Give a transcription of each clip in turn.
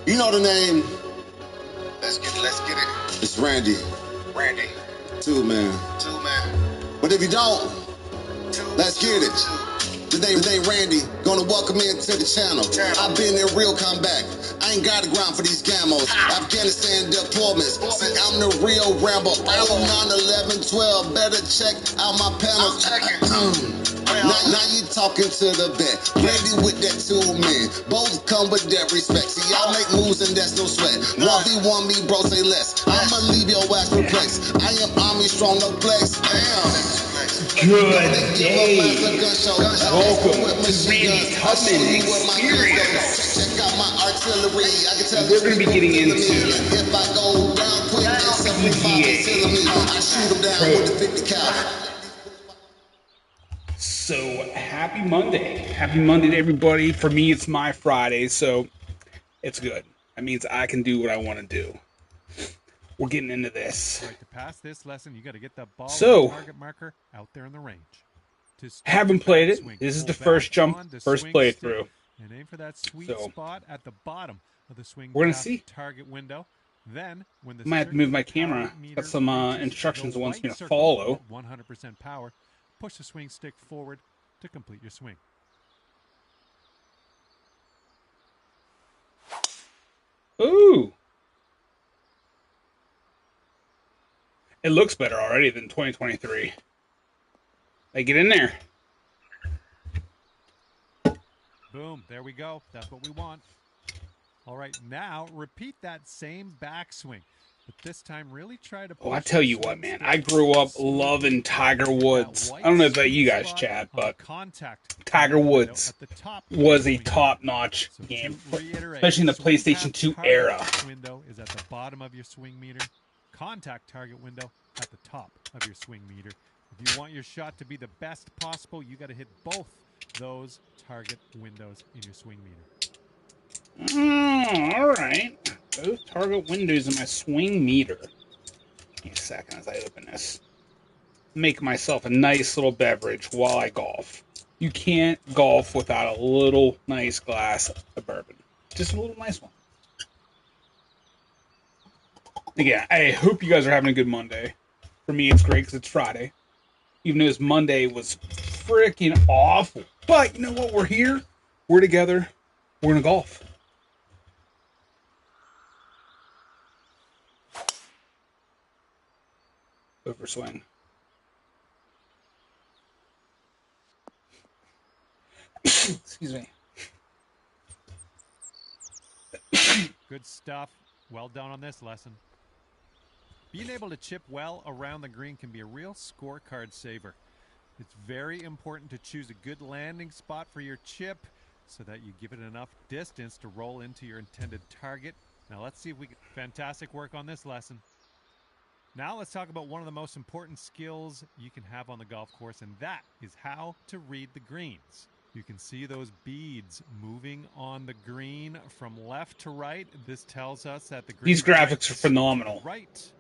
You know the name. Let's get it. It's Randy. Randy. Two man. But if you don't, let's get it. Today Randy, gonna welcome me into the channel. I've been in real combat. I ain't got to grind for these gamos. Afghanistan deployments. See, I'm the real Rambo. 9, 11, 12. Better check out my panels. Now you talking to the vet. Randy with that 2 man. Both come with that respect. See, y'all make moves and that's no sweat. 1v1 me, bro, say less. I'ma leave your ass perplexed. I am Army strong, no flex. Damn. Good day. Welcome to Randy Tubman Experience. Check out my artillery. I can tell we're going to be getting into if I go down quick, I shoot them down with the 50 cal. So happy Monday. Happy Monday to everybody. For me, it's my Friday, so it's good. That means I can do what I want to do. We're getting into this. Right, to pass this lesson, you got to get the ball target marker out there in the range. Haven't played it. This is the first playthrough. And aim for that sweet spot at the bottom of the swing. We're gonna see. Target window. Then, when the might have to move my camera. Got some instructions it wants me to follow. 100% power. Push the swing stick forward to complete your swing. Ooh. It looks better already than 2023. Hey, get in there. Boom. There we go. That's what we want. All right. Now, repeat that same backswing. But this time, really try to... Oh, I tell you what, man. I grew up loving Tiger Woods. I don't know about you guys, Chad, but Tiger Woods was a top-notch game, especially in the PlayStation 2 era. Window is at the bottom of your swing meter. Contact target window at the top of your swing meter. If you want your shot to be the best possible, you got to hit both those target windows in your swing meter. All right. Both target windows in my swing meter. Give me a second as I open this. Make myself a nice little beverage while I golf. You can't golf without a little nice glass of bourbon. Just a little nice one. Again, I hope you guys are having a good Monday. For me, it's great because it's Friday. Even though this Monday was freaking awful. But you know what? We're here. We're together. We're going to golf. Overswing. Excuse me. Good stuff. Well done on this lesson. Being able to chip well around the green can be a real scorecard saver. It's very important to choose a good landing spot for your chip so that you give it enough distance to roll into your intended target. Now let's see if we can... Fantastic work on this lesson. Now let's talk about one of the most important skills you can have on the golf course, and that is how to read the greens. You can see those beads moving on the green from left to right. This tells us that the green... These graphics are phenomenal. Right.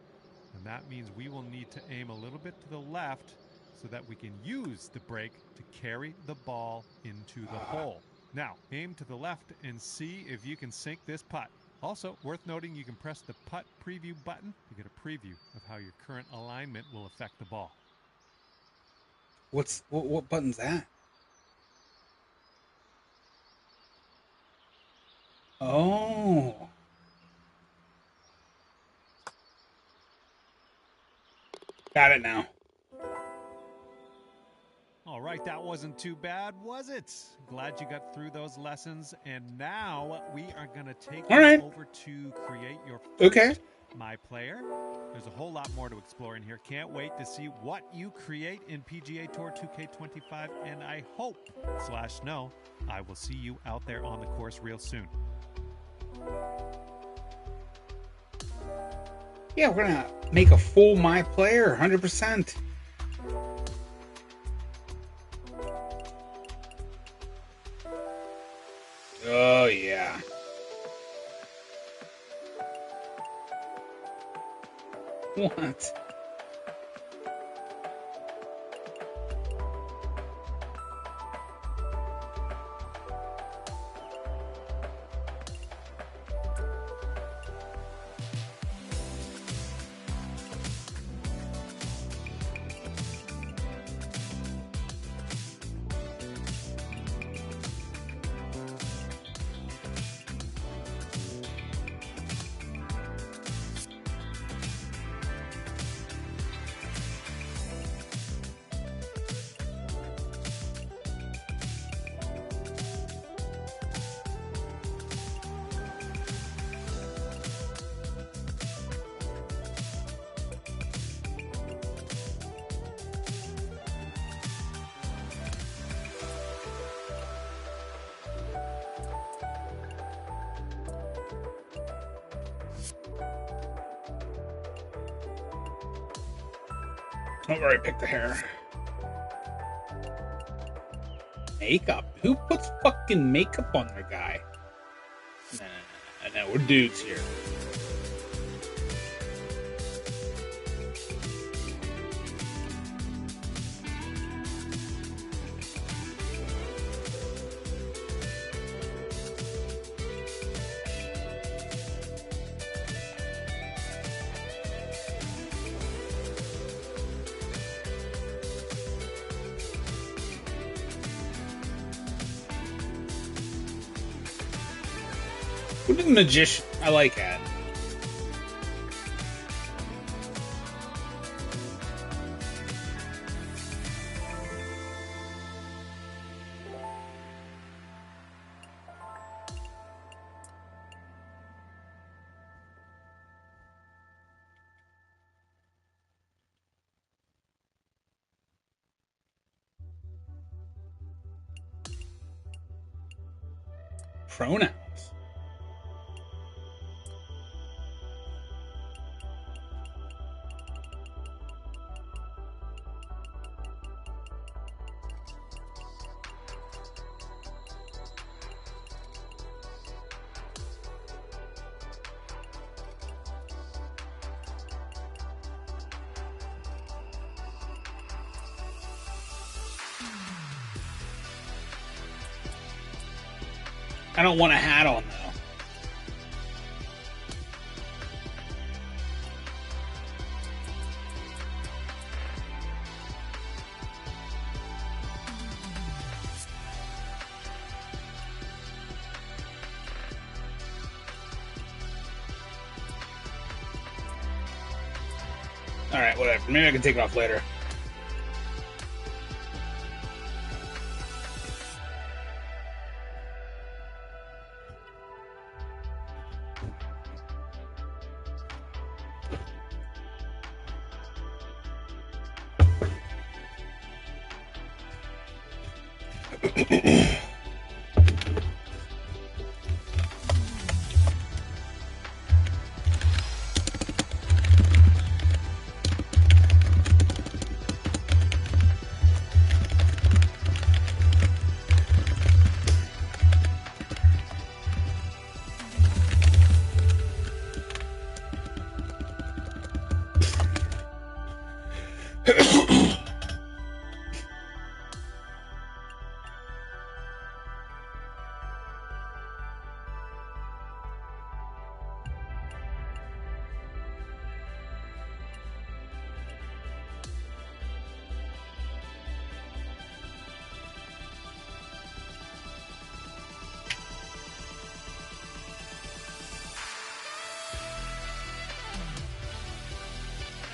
And that means we will need to aim a little bit to the left so that we can use the brake to carry the ball into the hole. Now, aim to the left and see if you can sink this putt. Also, worth noting, you can press the putt preview button to get a preview of how your current alignment will affect the ball. What button's that? Oh. Got it now. All right, that wasn't too bad, was it? Glad you got through those lessons. And now we are going to take you over to create your first My Player. There's a whole lot more to explore in here. Can't wait to see what you create in PGA Tour 2K25. And I hope, /know, I will see you out there on the course real soon. Yeah, we're going to make a full My Player, 100%. Oh, yeah. What? Don't worry, pick the hair. Makeup? Who puts fucking makeup on their guy? No, we're dudes here. Who did Magician? I like that. Pronouns. I don't want a hat on, though. Alright, whatever. Maybe I can take it off later.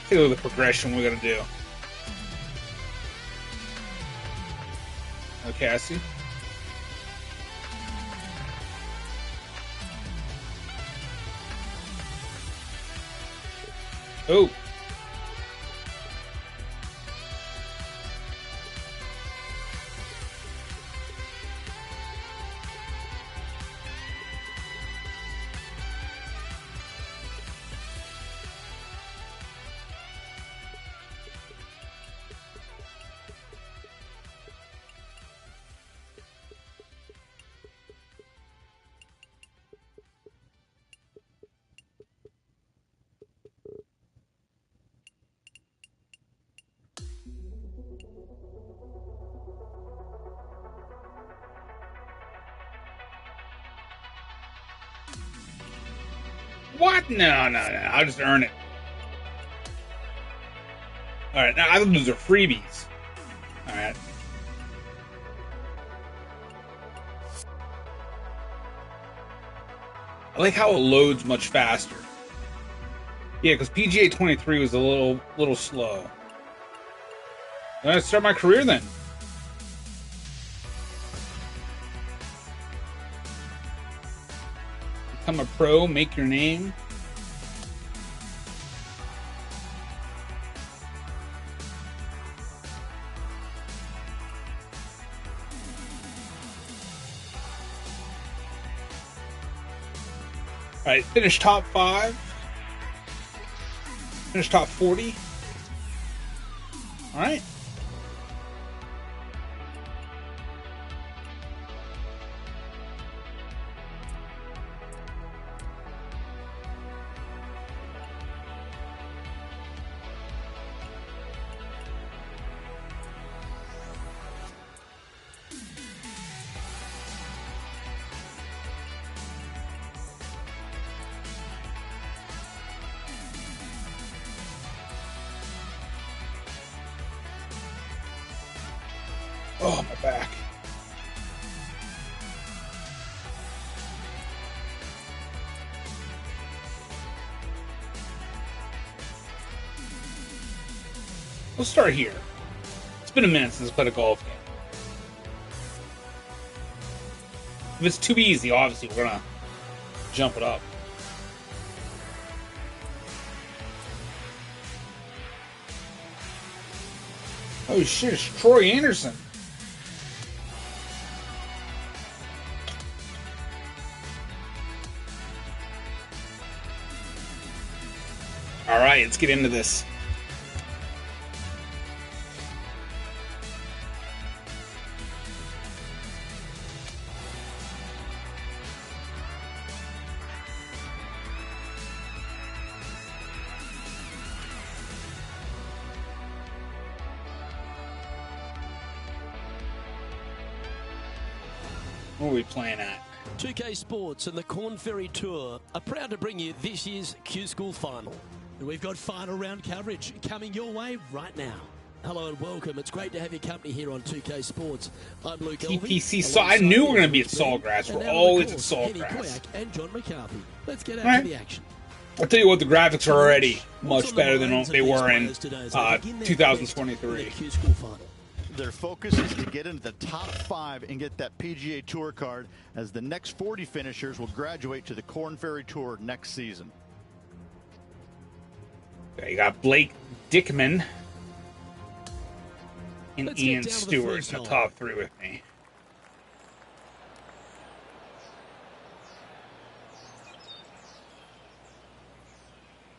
Take a look at the progression we're gonna do. Okay, I see. Oh. What? No. I'll just earn it. Alright, now I think those are freebies. Alright. I like how it loads much faster. Yeah, because PGA 23 was a little slow. Let's start my career then. Become a pro, make your name. Alright, finish top 5. Finish top 40. All right. Oh, my back. We'll start here. It's been a minute since I played a golf game. If it's too easy, obviously we're gonna jump it up. Oh shit, it's Troy Anderson. Alright, let's get into this. What are we playing at? 2K Sports and the Corn Ferry Tour are proud to bring you this year's Q-School Final. And we've got final round coverage coming your way right now. Hello and welcome. It's great to have your company here on 2K Sports. I'm Luke TPC. So I knew we were going to be at Sawgrass. We're always at Sawgrass. And John McCarthy. Let's get out to the action. I'll tell you what, the graphics are already much better than they were in 2023. Their focus is to get into the top 5 and get that PGA Tour card, as the next 40 finishers will graduate to the Corn Ferry Tour next season. Okay, you got Blake Dickman and Ian Stewart in the top 3 with me.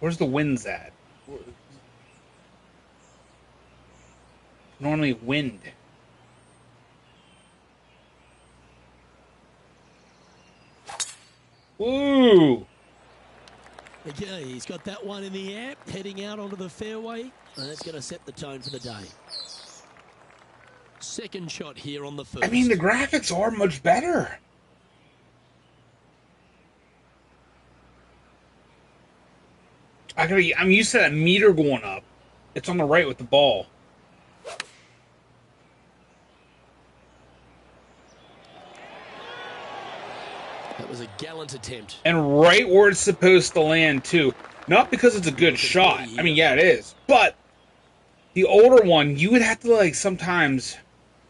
Where's the winds at? Normally wind. Woo! Okay, he's got that one in the air, heading out onto the fairway, and that's going to set the tone for the day. Second shot here on the first. I mean, the graphics are much better. I'm used to that meter going up. It's on the right with the ball. That was a gallant attempt. And right where it's supposed to land, too. Not because it's a good shot. I mean, yeah, it is. But the older one, you would have to, like, sometimes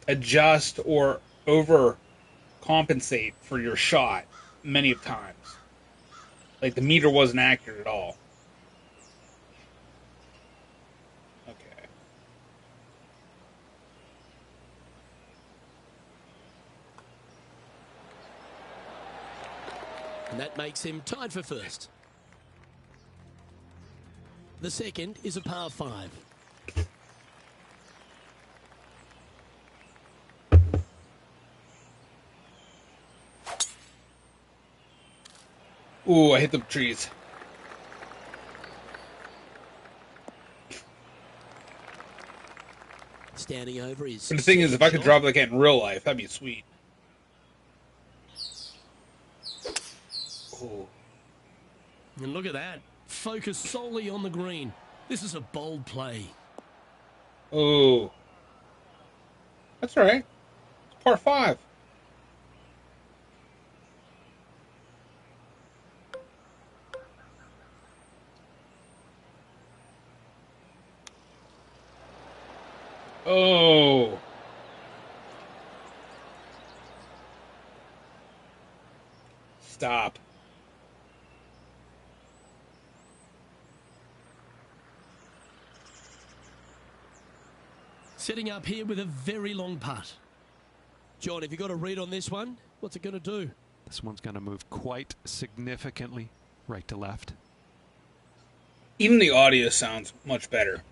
adjust or overcompensate for your shot many of times. Like, the meter wasn't accurate at all. Okay. And that makes him tied for first. The second is a par 5. Ooh, I hit the trees. Standing over his... But the thing is, if I could drop like that in real life, that'd be sweet. Ooh. And look at that. Focus solely on the green. This is a bold play. Ooh. That's all right. It's par 5. Oh. Stop. Setting up here with a very long putt. John, have you got a read on this one? What's it going to do? This one's going to move quite significantly right to left. Even the audio sounds much better.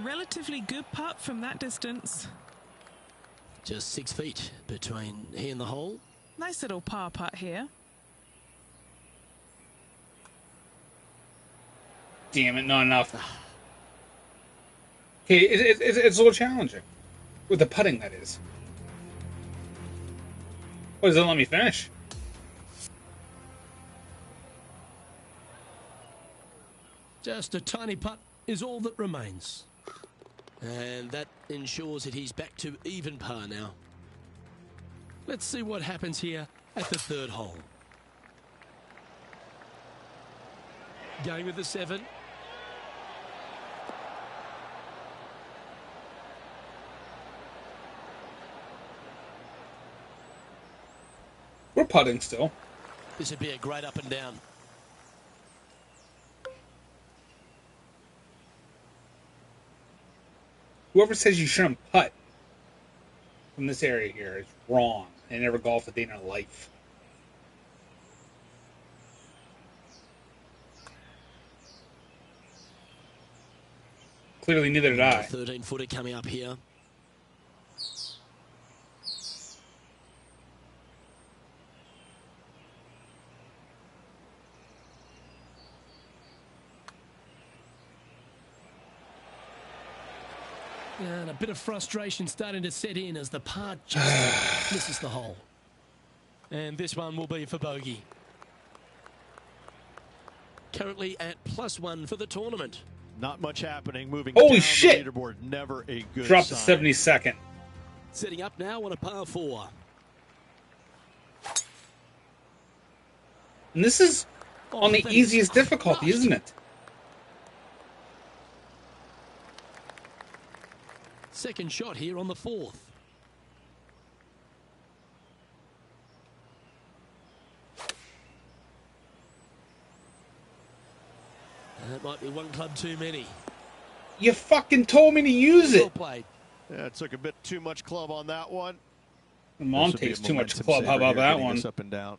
relatively good putt from that distance. Just 6 feet between he and the hole. Nice little par putt here. Damn it, not enough. Okay, it's a little challenging. With the putting, that is. What, does it let me finish? Just a tiny putt is all that remains. And that ensures that he's back to even par now. Let's see what happens here at the third hole. Going with the 7. We're putting still. This would be a great up and down. Whoever says you shouldn't putt from this area here is wrong. They never golfed a day in their life. Clearly, neither did I. 13-footer coming up here. And a bit of frustration starting to set in as the par just misses the hole. And this one will be for bogey. Currently at +1 for the tournament. Not much happening. Moving Holy down shit! the leaderboard. Never a good Dropped to sign. 72nd. Setting up now on a par 4. And this is on the that is easiest difficulty, crushed. isn't it? Second shot here on the 4th. That might be one club too many. You fucking told me to use Well it. played. Yeah, it took a bit too much club on that one. Mom This would be takes a too much momentum club. How saver about here, that getting one? this up and down.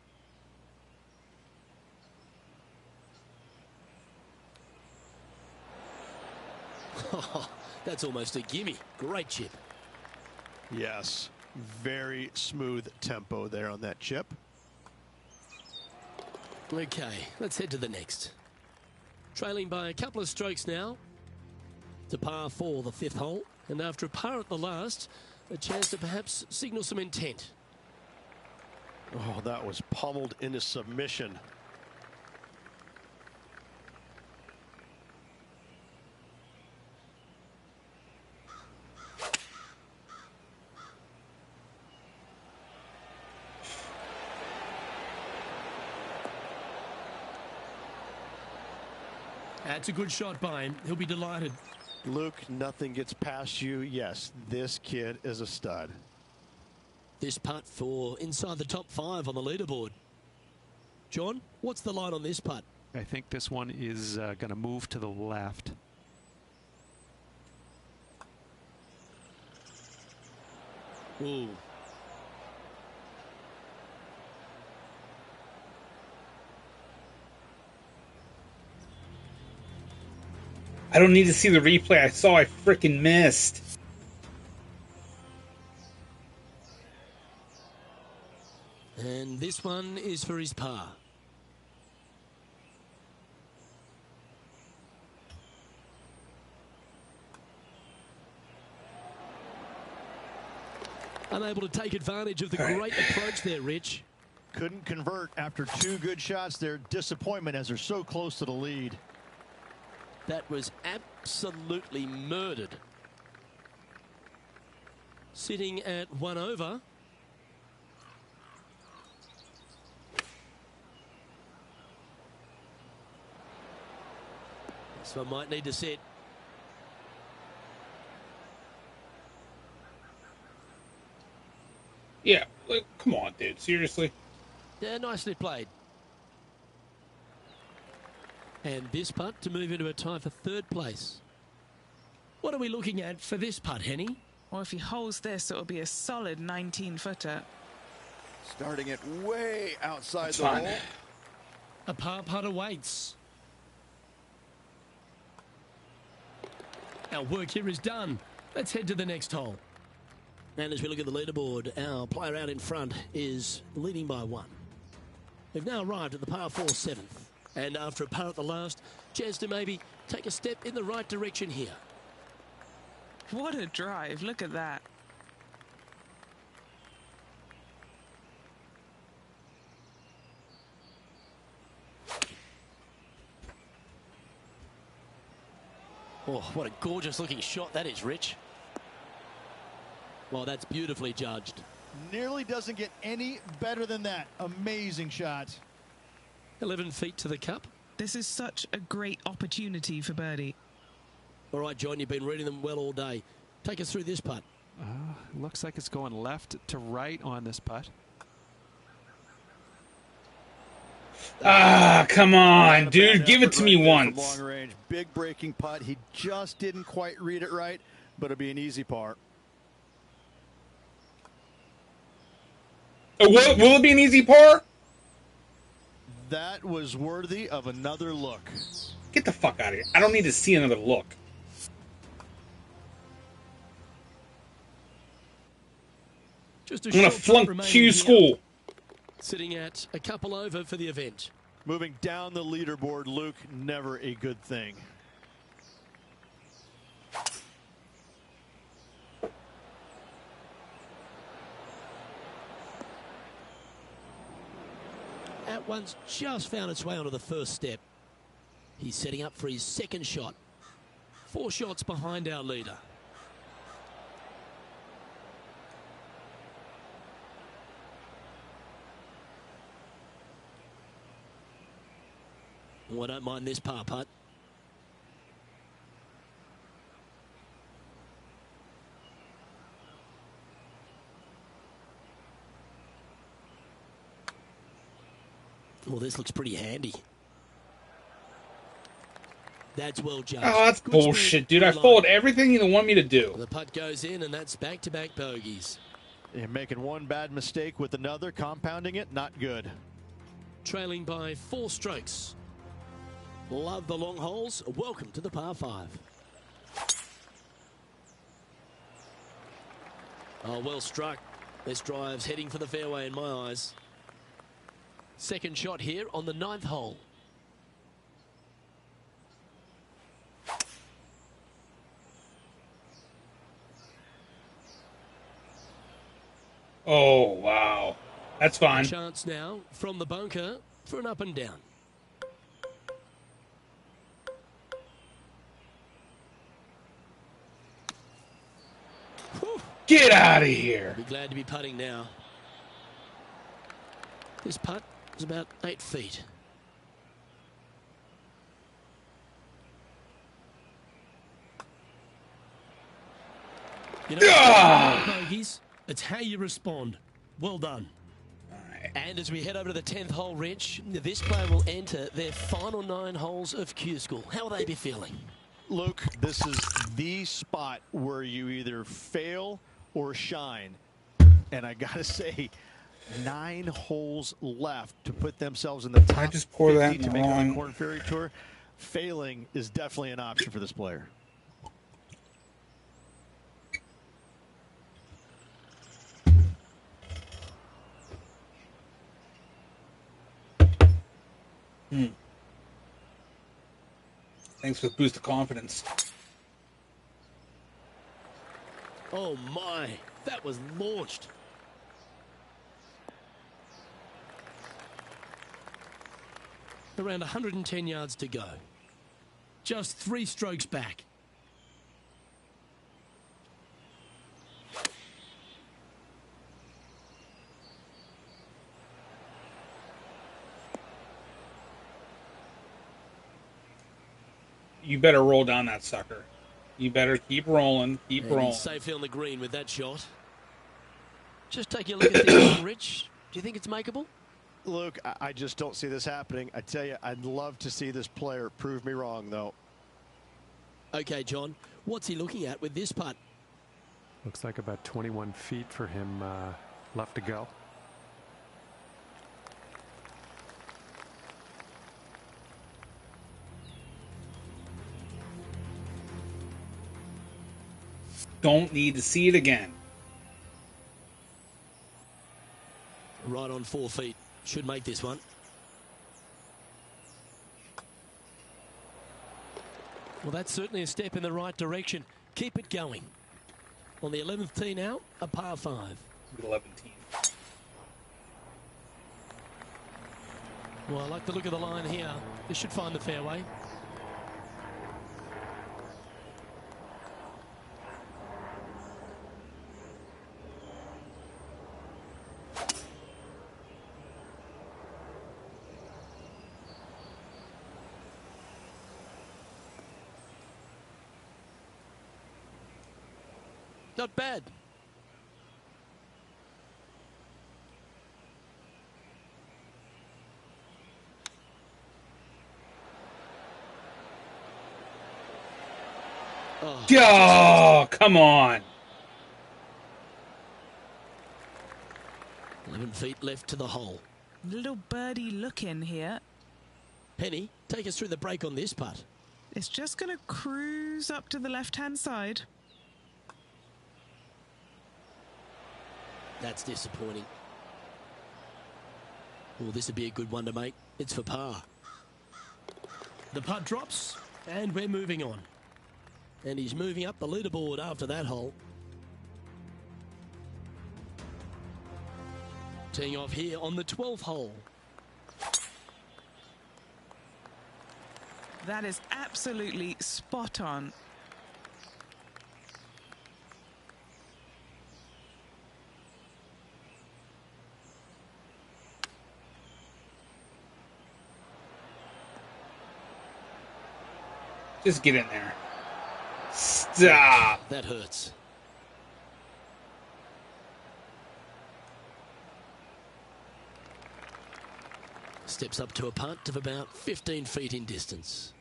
That's almost a gimme. Great chip. Yes, very smooth tempo there on that chip. Okay, let's head to the next. Trailing by a couple of strokes now to par 4, the 5th hole. And after a par at the last, a chance to perhaps signal some intent. Oh, that was pummeled into submission. That's a good shot by him. He'll be delighted. Luke, nothing gets past you. Yes, this kid is a stud. This putt for inside the top 5 on the leaderboard. John, what's the line on this putt? I think this one is going to move to the left. Ooh. I don't need to see the replay. I saw I freaking missed. And this one is for his par. Unable to take advantage of the great approach there, Rich. Couldn't convert after 2 good shots there. Disappointment as they're so close to the lead. That was absolutely murdered. Sitting at 1 over. This one might need to sit. Yeah, like, come on, dude. Seriously? Yeah, nicely played. And this putt to move into a tie for 3rd place. What are we looking at for this putt, Henny? Well, if he holds this, it'll be a solid 19-footer. Starting it way outside That's the fine. hole. A par putt awaits. Our work here is done. Let's head to the next hole. And as we look at the leaderboard, our player out in front is leading by 1. We've now arrived at the par 4 7th. And after a par at the last, chance to maybe take a step in the right direction here. What a drive. Look at that. Oh, what a gorgeous looking shot that is, Rich. Well, that's beautifully judged. Nearly doesn't get any better than that. Amazing shot. 11 feet to the cup. This is such a great opportunity for birdie. All right, John, you've been reading them well all day. Take us through this putt. Looks like it's going left to right on this putt. Ah, come on, dude. Give it to me once. Long range, big breaking putt. He just didn't quite read it right, but it'll be an easy par. Will it be an easy par? That was worthy of another look. Get the fuck out of here. I don't need to see another look. Just a I'm going to short putt flunk remaining Q here. school. Sitting at a couple over for the event. Moving down the leaderboard, Luke, never a good thing. At once just found its way onto the first step. He's setting up for his second shot. 4 shots behind our leader. Oh, I don't mind this par putt. Well, this looks pretty handy. That's well judged. Oh, that's Good bullshit, speed, dude. I good followed line. everything you want me to do. The putt goes in, and that's back-to-back bogeys. You're making one bad mistake with another, compounding it, not good. Trailing by 4 strokes. Love the long holes. Welcome to the par 5. Oh, well struck. This drive's heading for the fairway in my eyes. Second shot here on the 9th hole. Oh, wow. That's fine. Chance now from the bunker for an up and down. Whew. Get out of here. Be glad to be putting now. This putt is about 8 feet. You know, bogeys, it's how you respond. Well done. And as we head over to the 10th hole, Rich, this player will enter their final 9 holes of Q School. How will they be feeling? Luke, this is the spot where you either fail or shine. And I got to say, 9 holes left to put themselves in the top I just pour 50 that in to the make it on wrong- the Korn Ferry Tour. Failing is definitely an option for this player. Thanks for the boost of confidence. Oh my, that was launched. Around 110 yards to go. Just 3 strokes back. You better roll down that sucker. You better keep rolling. Keep And rolling. he's safely on the green with that shot. Just taking a look at this one, Rich. Do you think it's makeable? Luke, I just don't see this happening. I tell you, I'd love to see this player prove me wrong, though. Okay, John. What's he looking at with this putt? Looks like about 21 feet for him left to go. don't need to see it again. Right on 4 feet. Should make this one. Well, that's certainly a step in the right direction. Keep it going. On the 11th tee now, a par 5. 11 team. Well, I like the look of the line here. This should find the fairway. Not bad. Oh, come on. 11 feet left to the hole. Little birdie look in here. Penny, take us through the break on this putt. It's just going to cruise up to the left-hand side. That's disappointing. Well, this would be a good one to make. It's for par. The putt drops, and we're moving on. And he's moving up the leaderboard after that hole. Teeing off here on the 12th hole. That is absolutely spot on. Just get in there. Stop. That hurts. Steps up to a putt of about 15 feet in distance.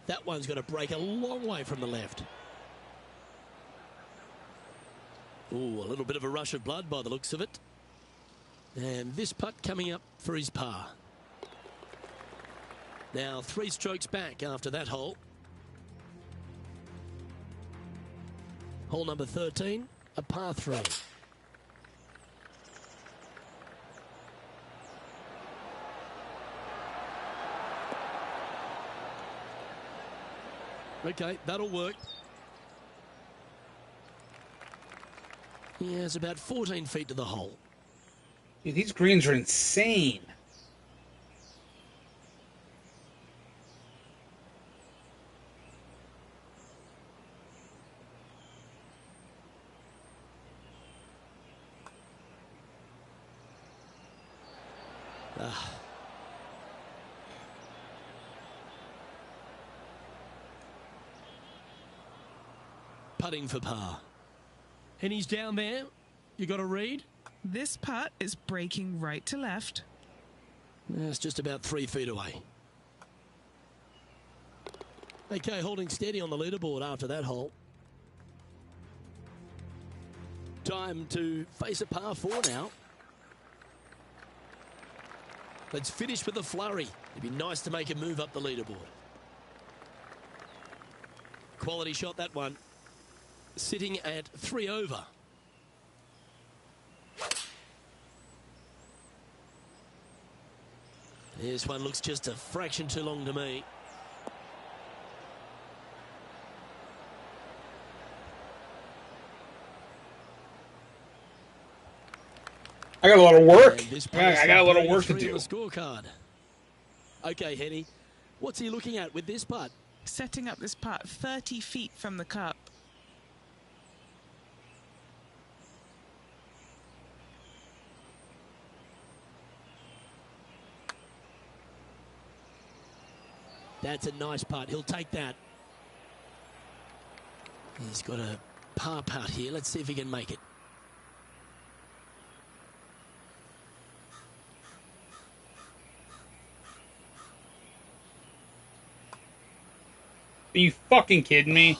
That one's going to break a long way from the left. Ooh, a little bit of a rush of blood by the looks of it. And this putt coming up for his par. Now 3 strokes back after that hole. Hole number 13, a par 3. Okay, that'll work. Yeah, it's about 14 feet to the hole. Dude, these greens are insane. Putting for par. And he's down there. You got a read? This putt is breaking right to left. It's just about 3 feet away. Okay, holding steady on the leaderboard after that hole. Time to face a par 4 now. Let's finish with a flurry. It'd be nice to make a move up the leaderboard. Quality shot, that one. Sitting at 3 over. This one looks just a fraction too long to me. I got a lot of work. I got a lot of work to do. On the scorecard. Okay, Henny. What's he looking at with this putt? Setting up this putt 30 feet from the cup. That's a nice putt. He'll take that. He's got a par putt here. Let's see if he can make it. Are you fucking kidding me?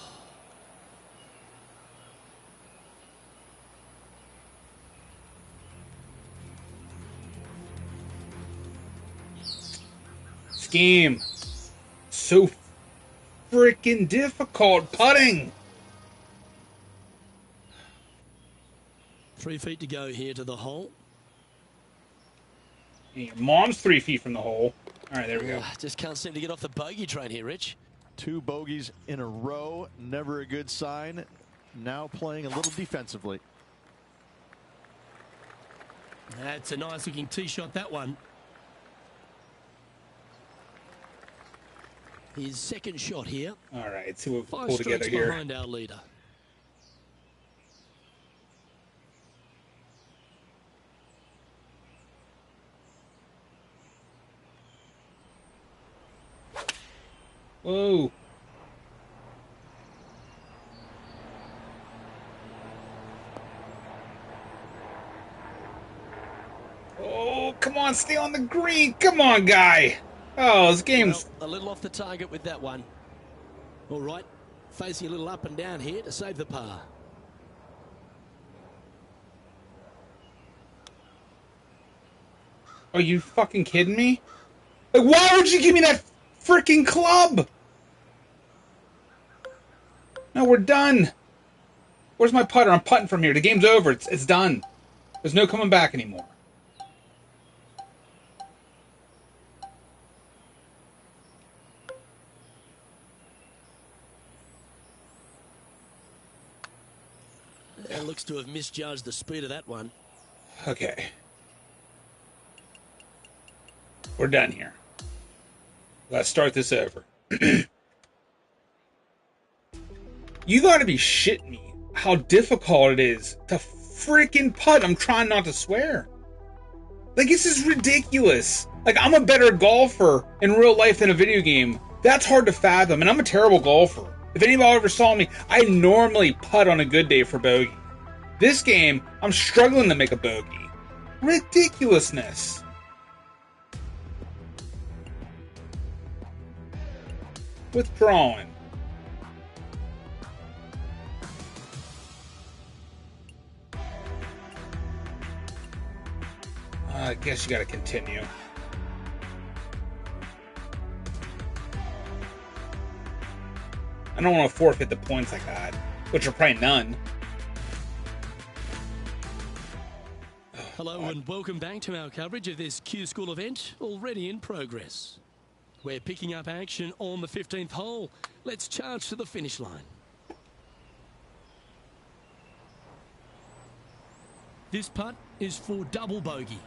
game. So freaking difficult putting. 3 feet to go here to the hole. And your mom's 3 feet from the hole. All right, there we go. Just can't seem to get off the bogey train here, Rich. 2 bogeys in a row, never a good sign. Now playing a little defensively. That's a nice looking tee shot, that one. His second shot here. All right, let's see what we 5 pull together strokes here. behind our leader. Whoa. Oh, come on, stay on the green. Come on, guy. Oh, this game's... Well, a little off the target with that one. All right, facing a little up and down here to save the par. Are you fucking kidding me? Like, why would you give me that freaking club? No, we're done. Where's my putter? I'm putting from here. The game's over. It's done. There's no coming back anymore. It looks to have misjudged the speed of that one. Okay. We're done here. Let's start this over. You gotta be shitting me how difficult it is to freaking putt. I'm trying not to swear. Like, this is ridiculous. Like, I'm a better golfer in real life than a video game. That's hard to fathom, and I'm a terrible golfer. If anybody ever saw me, I normally putt on a good day for bogey. This game, I'm struggling to make a bogey. Ridiculousness. Withdrawing. I guess you gotta continue. I don't want to forfeit the points I got, which are probably none. Hello and welcome back to our coverage of this Q School event, already in progress. We're picking up action on the 15th hole. Let's charge to the finish line. This putt is for double bogey.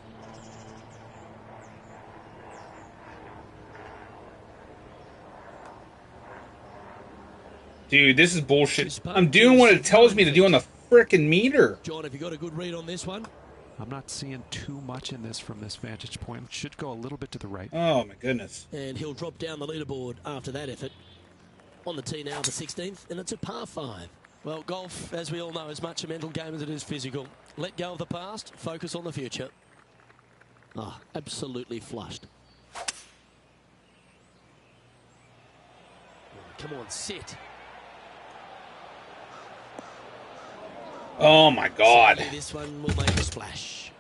Dude, this is bullshit. I'm doing what it tells me to do on the frickin' meter. John, have you got a good read on this one? I'm not seeing too much in this from this vantage point. It should go a little bit to the right. Oh, my goodness. And he'll drop down the leaderboard after that effort. On the tee now, the 16th, and it's a par 5. Well, golf, as we all know, is much a mental game as it is physical. Let go of the past, focus on the future. Ah, absolutely flushed. Come on, sit. Oh, my God. Certainly this one will make a splash.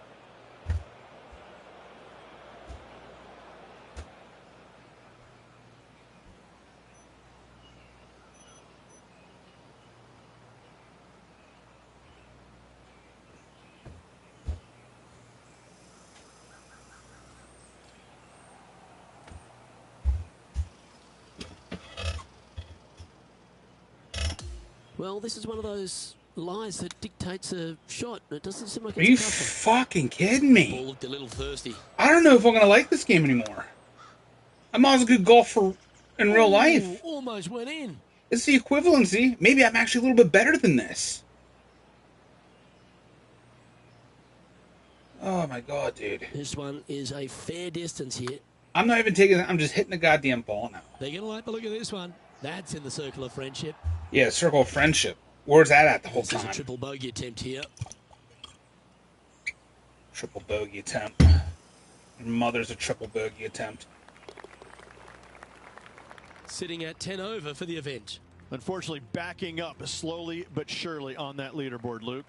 Well, this is one of those lies that dictates a shot. It doesn't seem like Are it's you a tough fucking kidding me? one. Ball looked a little thirsty. I don't know if I'm going to like this game anymore. I might as well go golf for in real life. Almost went in. It's the equivalency. Maybe I'm actually a little bit better than this. Oh, my God, dude. This one is a fair distance here. I'm not even taking it. I'm just hitting the goddamn ball now. They're going to like the look of this one. That's in the circle of friendship. Yeah, circle of friendship. Where's that at the whole This is a time? triple bogey attempt here. Triple bogey attempt. Your mother's a triple bogey attempt. Sitting at 10 over for the event. Unfortunately, backing up slowly but surely on that leaderboard, Luke.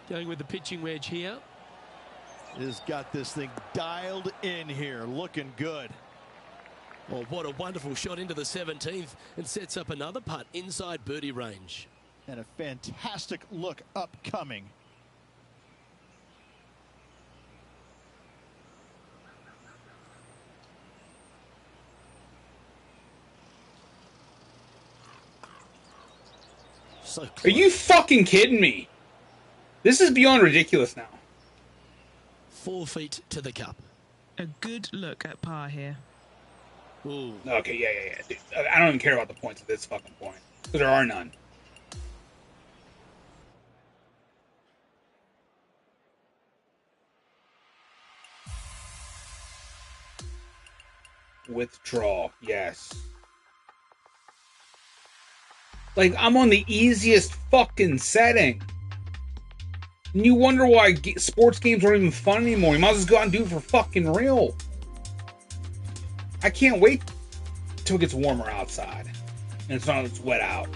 Going with the pitching wedge here. has got this thing dialed in here, looking good. Well, what a wonderful shot into the 17th and sets up another putt inside birdie range. And a fantastic look upcoming. So close. Are you fucking kidding me? This is beyond ridiculous now. 4 feet to the cup. A good look at par here. Ooh. Okay, yeah. Dude, I don't even care about the points at this fucking point. Because there are none. Withdraw, yes. Like, I'm on the easiest fucking setting. And you wonder why sports games aren't even fun anymore. You might as well go out and do it for fucking real. I can't wait till it gets warmer outside. And it's not it's wet out.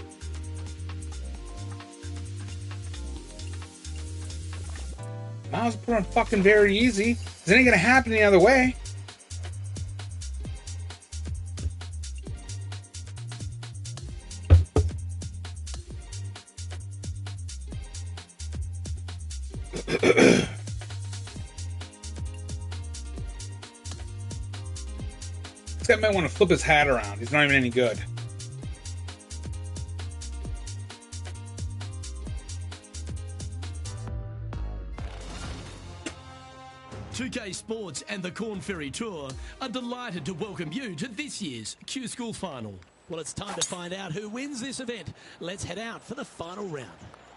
Might as well put on fucking very easy. Because it ain't gonna happen any other way. This guy might want to flip his hat around. He's not even any good. "2K Sports and the Corn Ferry Tour are delighted to welcome you to this year's Q School Final. Well, it's time to find out who wins this event. Let's head out for the final round.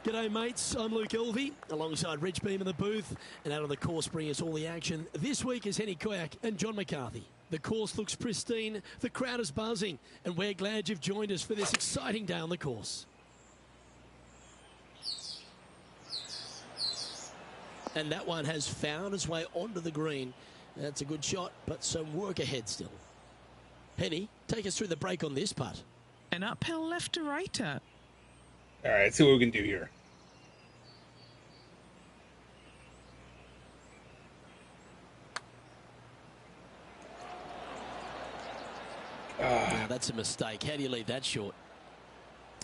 G'day, mates. I'm Luke Elvey, alongside Rich Beam in the booth. And out on the course bringing us all the action this week is Henny Koyak and John McCarthy. The course looks pristine, the crowd is buzzing, and we're glad you've joined us for this exciting day on the course. And that one has found its way onto the green. That's a good shot, but some work ahead still. Henny, take us through the break on this putt. An uphill left to righter. All right, let's see what we can do here. Now, that's a mistake. How do you leave that short?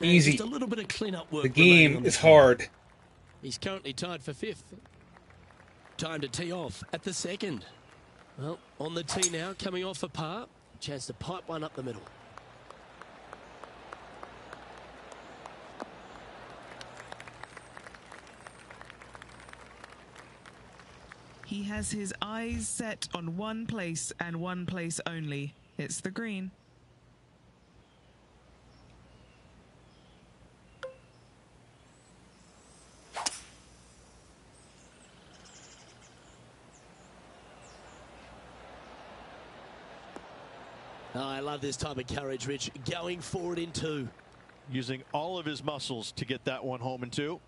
Easy. Just a little bit of clean-up work. The remaining game on is this one. hard. He's currently tied for 5th. Time to tee off at the 2nd. Well, on the tee now, coming off a par. Chance to pipe one up the middle. He has his eyes set on one place and one place only. It's the green. Oh, I love this type of courage, Rich. Going forward in 2. Using all of his muscles to get that one home in 2.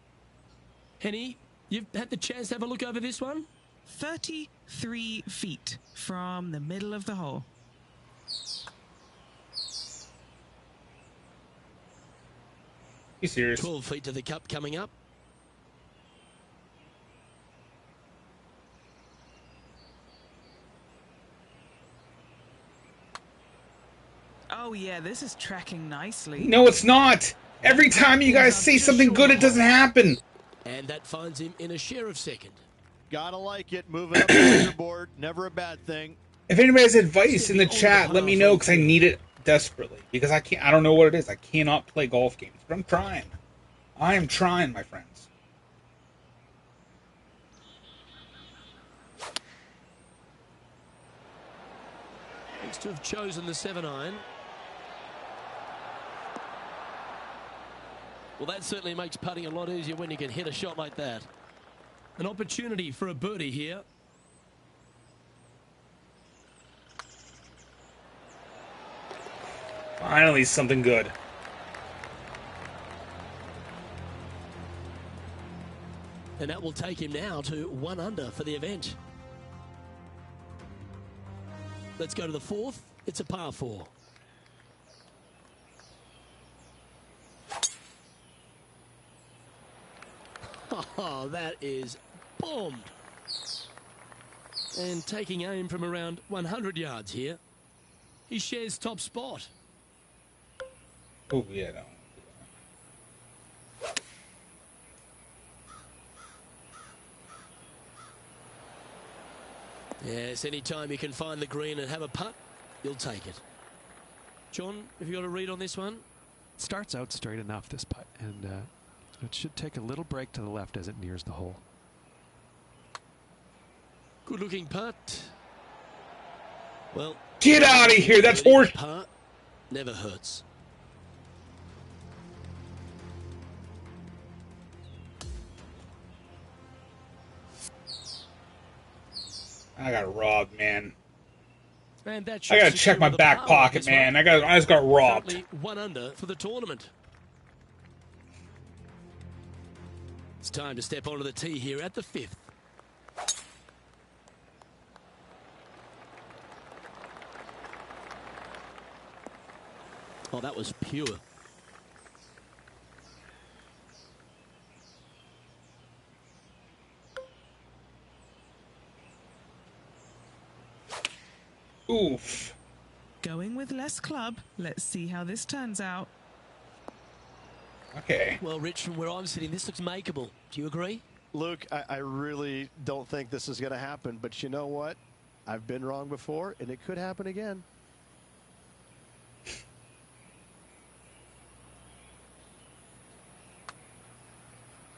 Henny, you've had the chance to have a look over this one? 33 feet from the middle of the hole. You serious? 12 feet to the cup coming up. Oh yeah, this is tracking nicely. No, it's not. Every time you guys say something good, it doesn't happen. And that finds him in a share of 2nd. Gotta like it. Moving up the leaderboard. Never a bad thing. If anybody has advice in the chat, let me know because I need it desperately. Because I can't. I don't know what it is. I cannot play golf games, but I'm trying. I am trying, my friends. Looks to have chosen the 7-iron. Well, that certainly makes putting a lot easier when you can hit a shot like that. An opportunity for a birdie here. Finally, something good. And that will take him now to 1 under for the event. Let's go to the 4th. It's a par 4. Oh, that is bombed. And taking aim from around 100 yards here, he shares top spot. Oh, yeah, no. Yes, anytime you can find the green and have a putt, you'll take it. John, have you got a read on this one? Starts out straight enough, this putt, and it should take a little break to the left as it nears the hole. Good looking putt. Well, Get out of here! That's horse. Putt never hurts. I got robbed, man. And that I gotta check my back pocket, man. I just got robbed. Currently 1 under for the tournament. It's time to step onto the tee here at the 5th. Oh, that was pure. Oof. Going with less club. Let's see how this turns out. Okay. Well, Rich, from where I'm sitting, this looks makeable. Do you agree? Luke, I really don't think this is going to happen, but you know what? I've been wrong before, and it could happen again.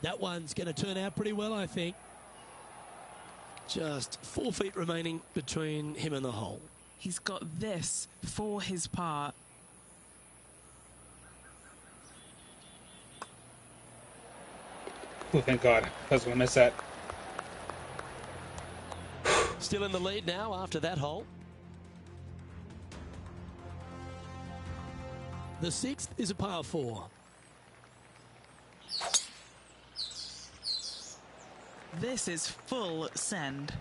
That one's going to turn out pretty well, I think. Just 4 feet remaining between him and the hole. He's got this for his part. Oh, thank God. I was going to miss that. Still in the lead now after that hole. The 6th is a par 4. This is full send.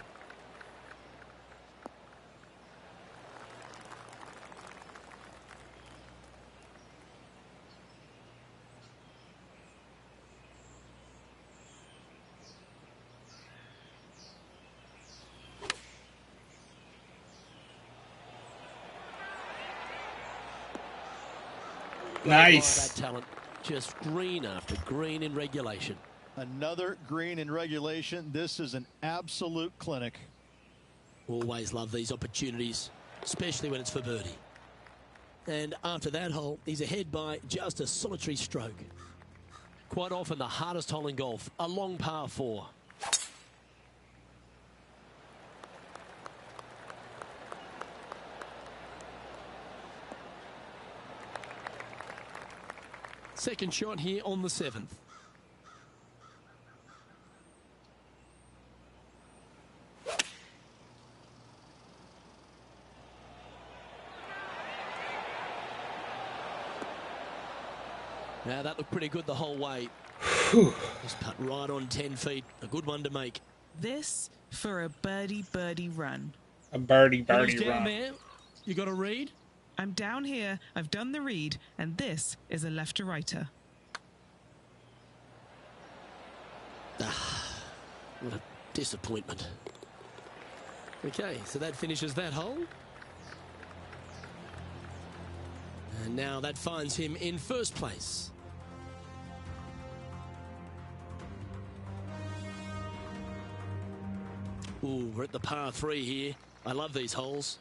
Nice. That talent. Just green after green in regulation. Another green in regulation. This is an absolute clinic. Always love these opportunities, especially when it's for birdie. And after that hole, he's ahead by just a solitary stroke. Quite often the hardest hole in golf, a long par 4. Second shot here on the 7th. Now that looked pretty good the whole way. Just putt right on 10 feet. A good one to make. This for a birdie run. A birdie Who's down run. there? You got a read? I'm down here, I've done the read, and this is a left to righter. What a disappointment. Okay, so that finishes that hole. And now that finds him in first place. Ooh, we're at the par 3 here. I love these holes.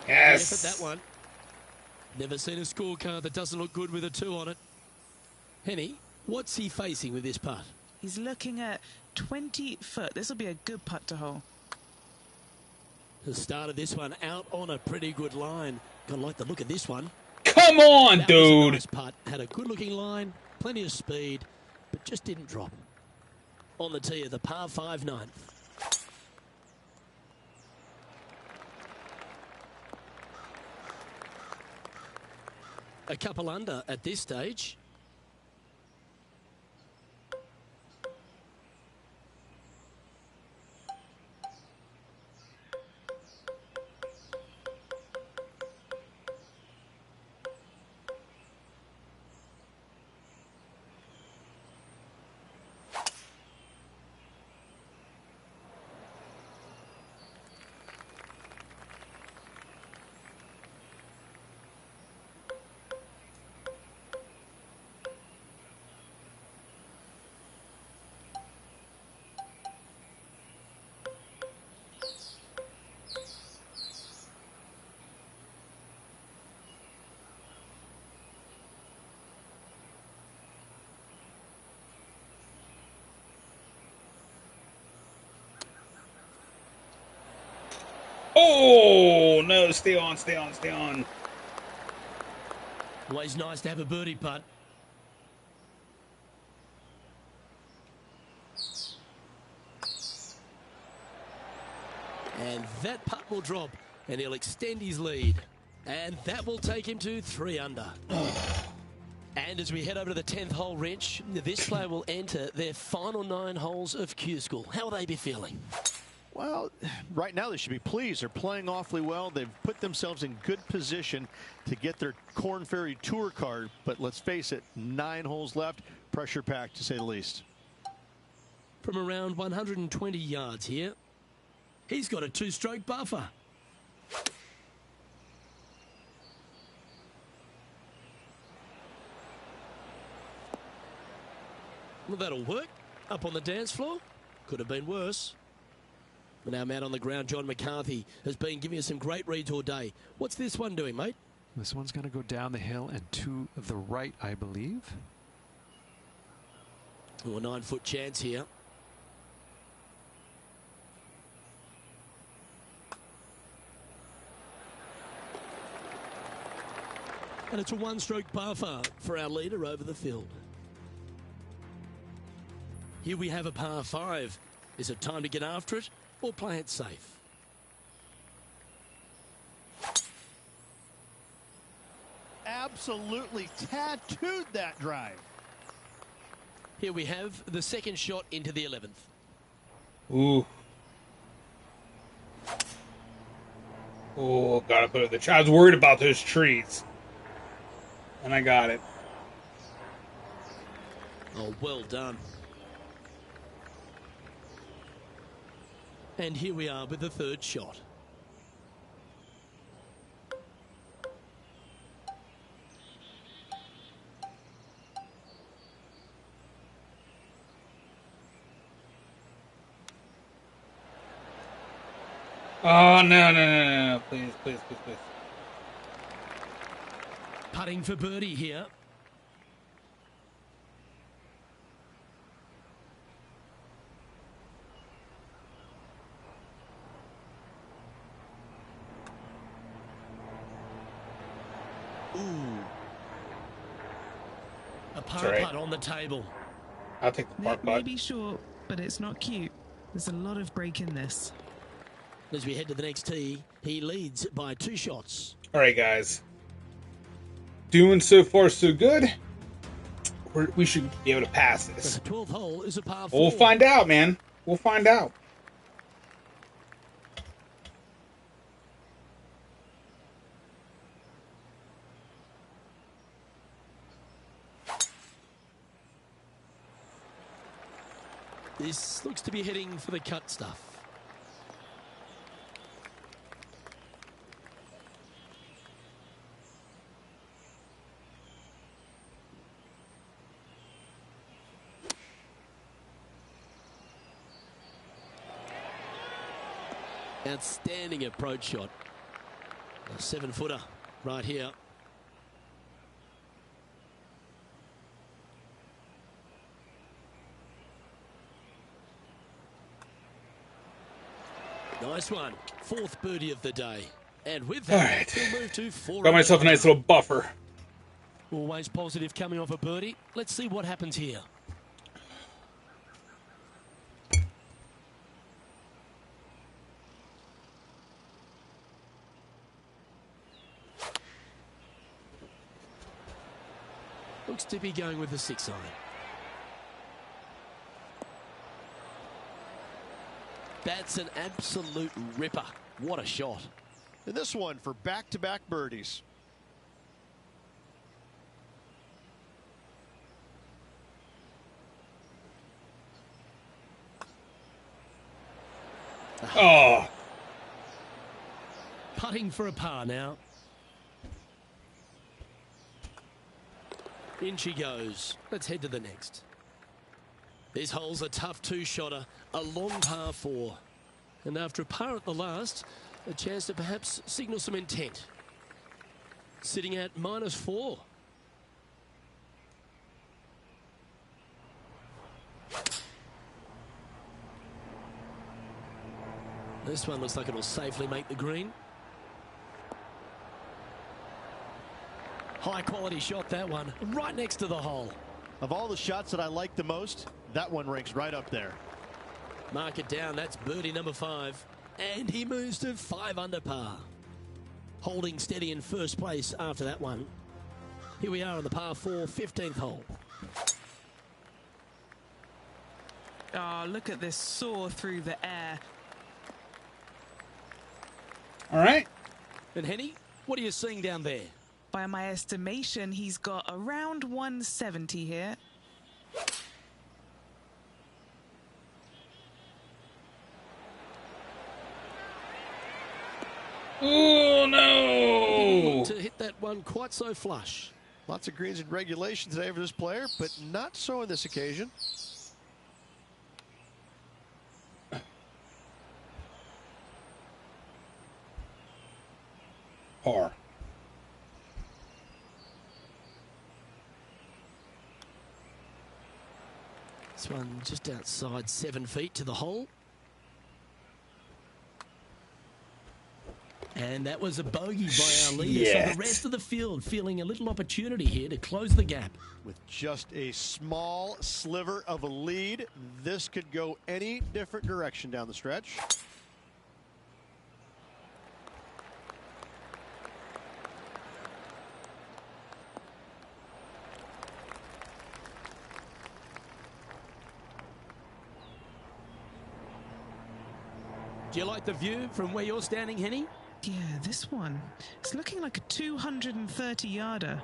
Yes. Effort, that one. Never seen a scorecard that doesn't look good with a 2 on it. Henny, what's he facing with this putt? He's looking at 20 foot. This will be a good putt to hole. The start of this one out on a pretty good line. Gotta like the look of this one. Come on, That was a dude. nice putt. Had a good looking line, plenty of speed, but just didn't drop. On the tee of the par 5 9th. A couple under at this stage. Oh, no. Stay on, stay on, stay on. Always nice to have a birdie putt. And that putt will drop, and he'll extend his lead. And that will take him to 3 under. And as we head over to the 10th hole, Rich, this player will enter their final 9 holes of Q School. How will they be feeling? Well, right now they should be pleased. They're playing awfully well. They've put themselves in good position to get their Korn Ferry Tour card. But let's face it, 9 holes left. Pressure packed, to say the least. From around 120 yards here, he's got a 2-stroke buffer. Well, that'll work. Up on the dance floor. Could have been worse. But our man on the ground, John McCarthy, has been giving us some great reads all day. What's this one doing, mate? This one's going to go down the hill and to the right, I believe. Oh, a 9-foot chance here. And it's a 1-stroke buffer for our leader over the field. Here we have a par 5. Is it time to get after it or play it safe? Absolutely tattooed that drive. Here we have the second shot into the 11th. Ooh. Oh, gotta put it in the I was worried about those trees. And I got it. Oh, well done. And here we are with the 3rd shot. Oh, no. Please, please, please, please. Putting for birdie here. Ooh. A par right. putt on the table. I'll take the par That may putt. be short, but it's not cute. There's a lot of break in this. As we head to the next tee, he leads by 2 shots. All right, guys. Doing so far so good. We should be able to pass this. The 12th hole is a par 4. We'll find out, man. We'll find out. This looks to be heading for the cut stuff. Outstanding approach shot. A 7-footer right here. Nice one. 4th birdie of the day. And with that, All right. we'll move to 4. Got myself a nice little buffer. Always positive coming off a birdie. Let's see what happens here. Looks to be going with the 6-iron. That's an absolute ripper. What a shot. And this one for back-to-back birdies. Oh, Putting for a par now. In she goes. Let's head to the next. This hole's a tough 2-shotter, a long par 4. And after a par at the last, a chance to perhaps signal some intent. Sitting at -4. This one looks like it'll safely make the green. High quality shot, that one, right next to the hole. Of all the shots that I like the most, that one ranks right up there. Mark it down, that's birdie number 5. And he moves to 5 under par. Holding steady in first place after that one. Here we are on the par 4, 15th hole. Oh, look at this soar through the air. All right. And Henny, what are you seeing down there? By my estimation, he's got around 170 here. Oh, no. To hit that one quite so flush. Lots of greens in regulation today for this player, but not so on this occasion. Par. This one just outside 7 feet to the hole. And that was a bogey by our leader. Yes. So the rest of the field feeling a little opportunity here to close the gap. With just a small sliver of a lead, this could go any different direction down the stretch. Do you like the view from where you're standing, Henny? Yeah, this one. It's looking like a 230-yarder.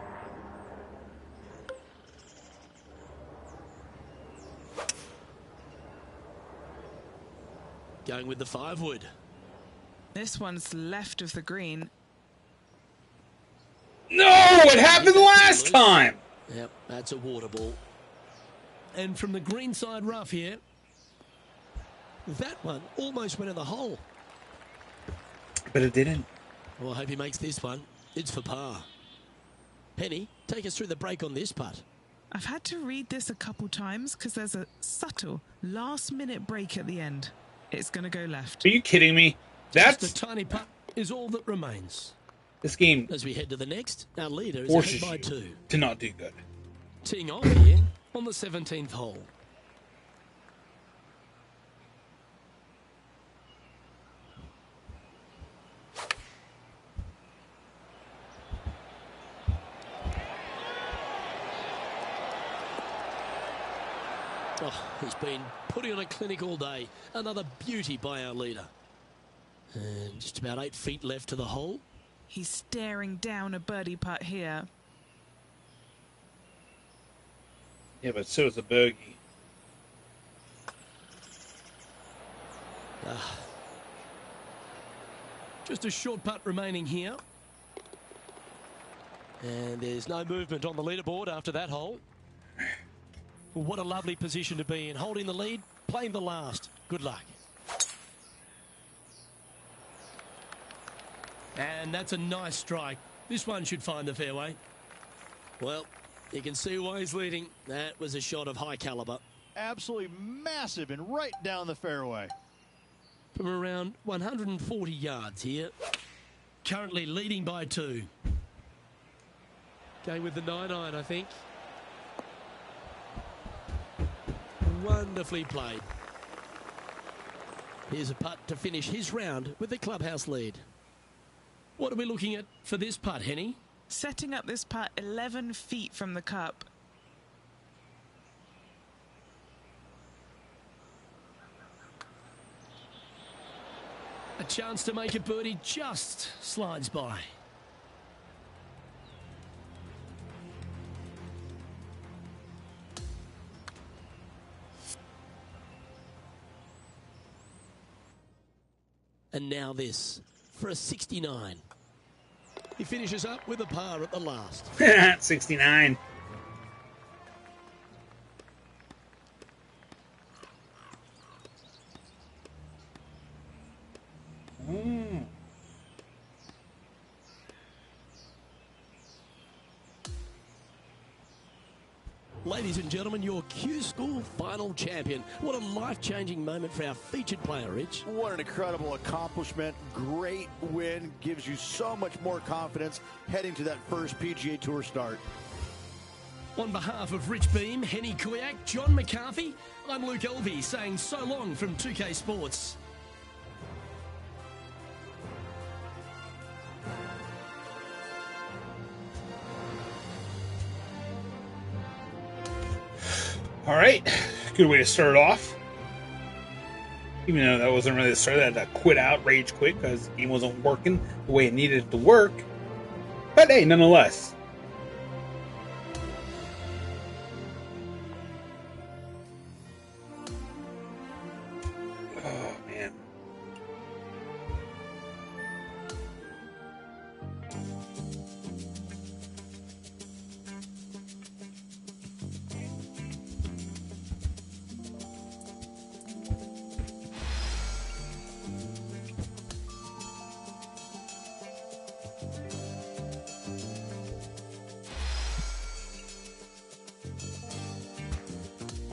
Going with the 5-wood. This one's left of the green. No, it happened last time. Yep, that's a water ball. And from the green side rough here, that one almost went in the hole. But it didn't. Well, I hope he makes this one. It's for par. Penny, take us through the break on this putt. I've had to read this a couple times because there's a subtle last-minute break at the end. It's going to go left. Are you kidding me? Just That's a tiny putt is all that remains. this game As we head to the next, our leader is forces ahead by you 2. to not do good. Teeing off here on the 17th hole. Oh, he's been putting on a clinic all day. Another beauty by our leader. And just about 8 feet left to the hole. He's staring down a birdie putt here. Yeah, but so is a bogey. Just a short putt remaining here. And there's no movement on the leaderboard after that hole. What a lovely position to be in. Holding the lead, playing the last. Good luck. And that's a nice strike. This one should find the fairway. Well, you can see why he's leading. That was a shot of high caliber. Absolutely massive and right down the fairway. From around 140 yards here. Currently leading by 2. Going with the 9-iron, I think. Wonderfully played. Here's a putt to finish his round with the clubhouse lead. What are we looking at for this putt, Henny? Setting up this putt 11 feet from the cup. A chance to make a birdie just slides by. And now this for a 69. He finishes up with a par at the last. 69. Ladies and gentlemen, your Q School final champion. What a life-changing moment for our featured player, Rich. What an incredible accomplishment. Great win. Gives you so much more confidence heading to that first PGA Tour start. On behalf of Rich Beam, Henny Koyak, John McCarthy, I'm Luke Elvey saying so long from 2K Sports. All right, good way to start it off. Even though that wasn't really the start, I had to quit out, rage quit, because the game wasn't working the way it needed to work. But hey, nonetheless. Oh, man.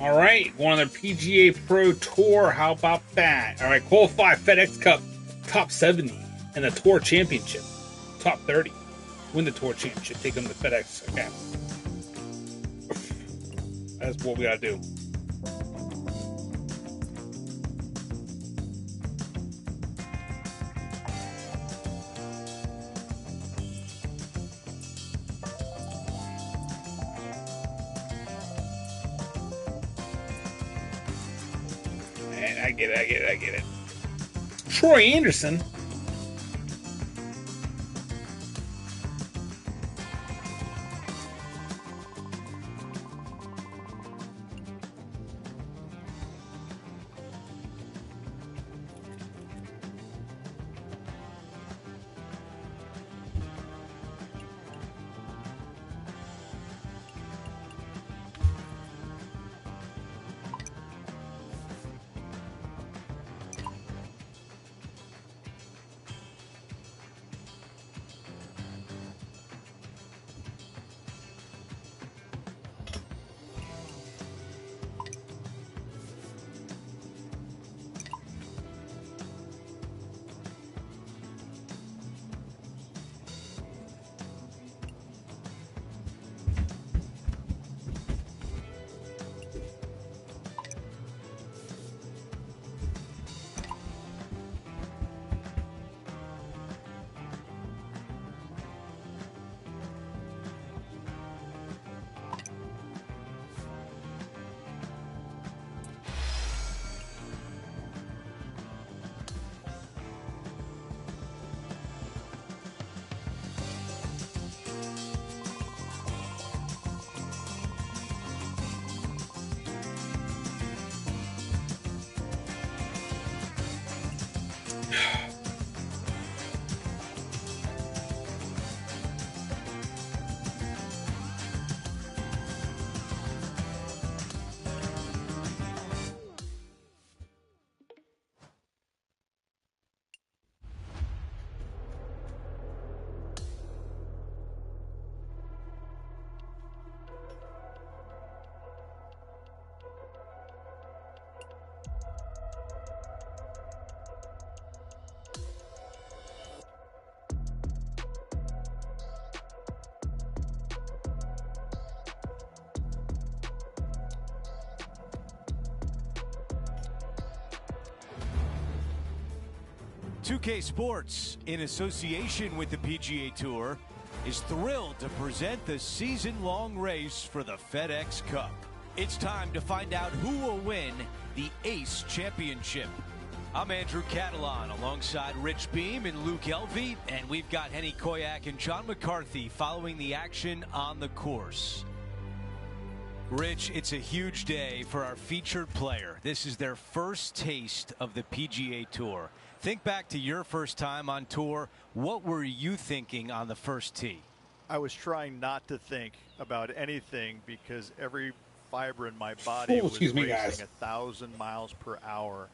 All right, one on the PGA Pro Tour. How about that? All right, qualify FedEx Cup top 70 and the Tour Championship top 30. Win the Tour Championship, take them to FedEx. Okay, that's what we gotta do. I get it. Troy Anderson. Two-K Sports, in association with the PGA Tour, is thrilled to present the season-long race for the FedEx Cup. It's time to find out who will win the Ace Championship. I'm Andrew Catalan alongside Rich Beam and Luke Elvey, and we've got Henny Koyak and John McCarthy following the action on the course. Rich, it's a huge day for our featured player. This is their first taste of the PGA Tour. Think back to your first time on tour. What were you thinking on the first tee? I was trying not to think about anything because every fiber in my body was racing 1,000 miles per hour.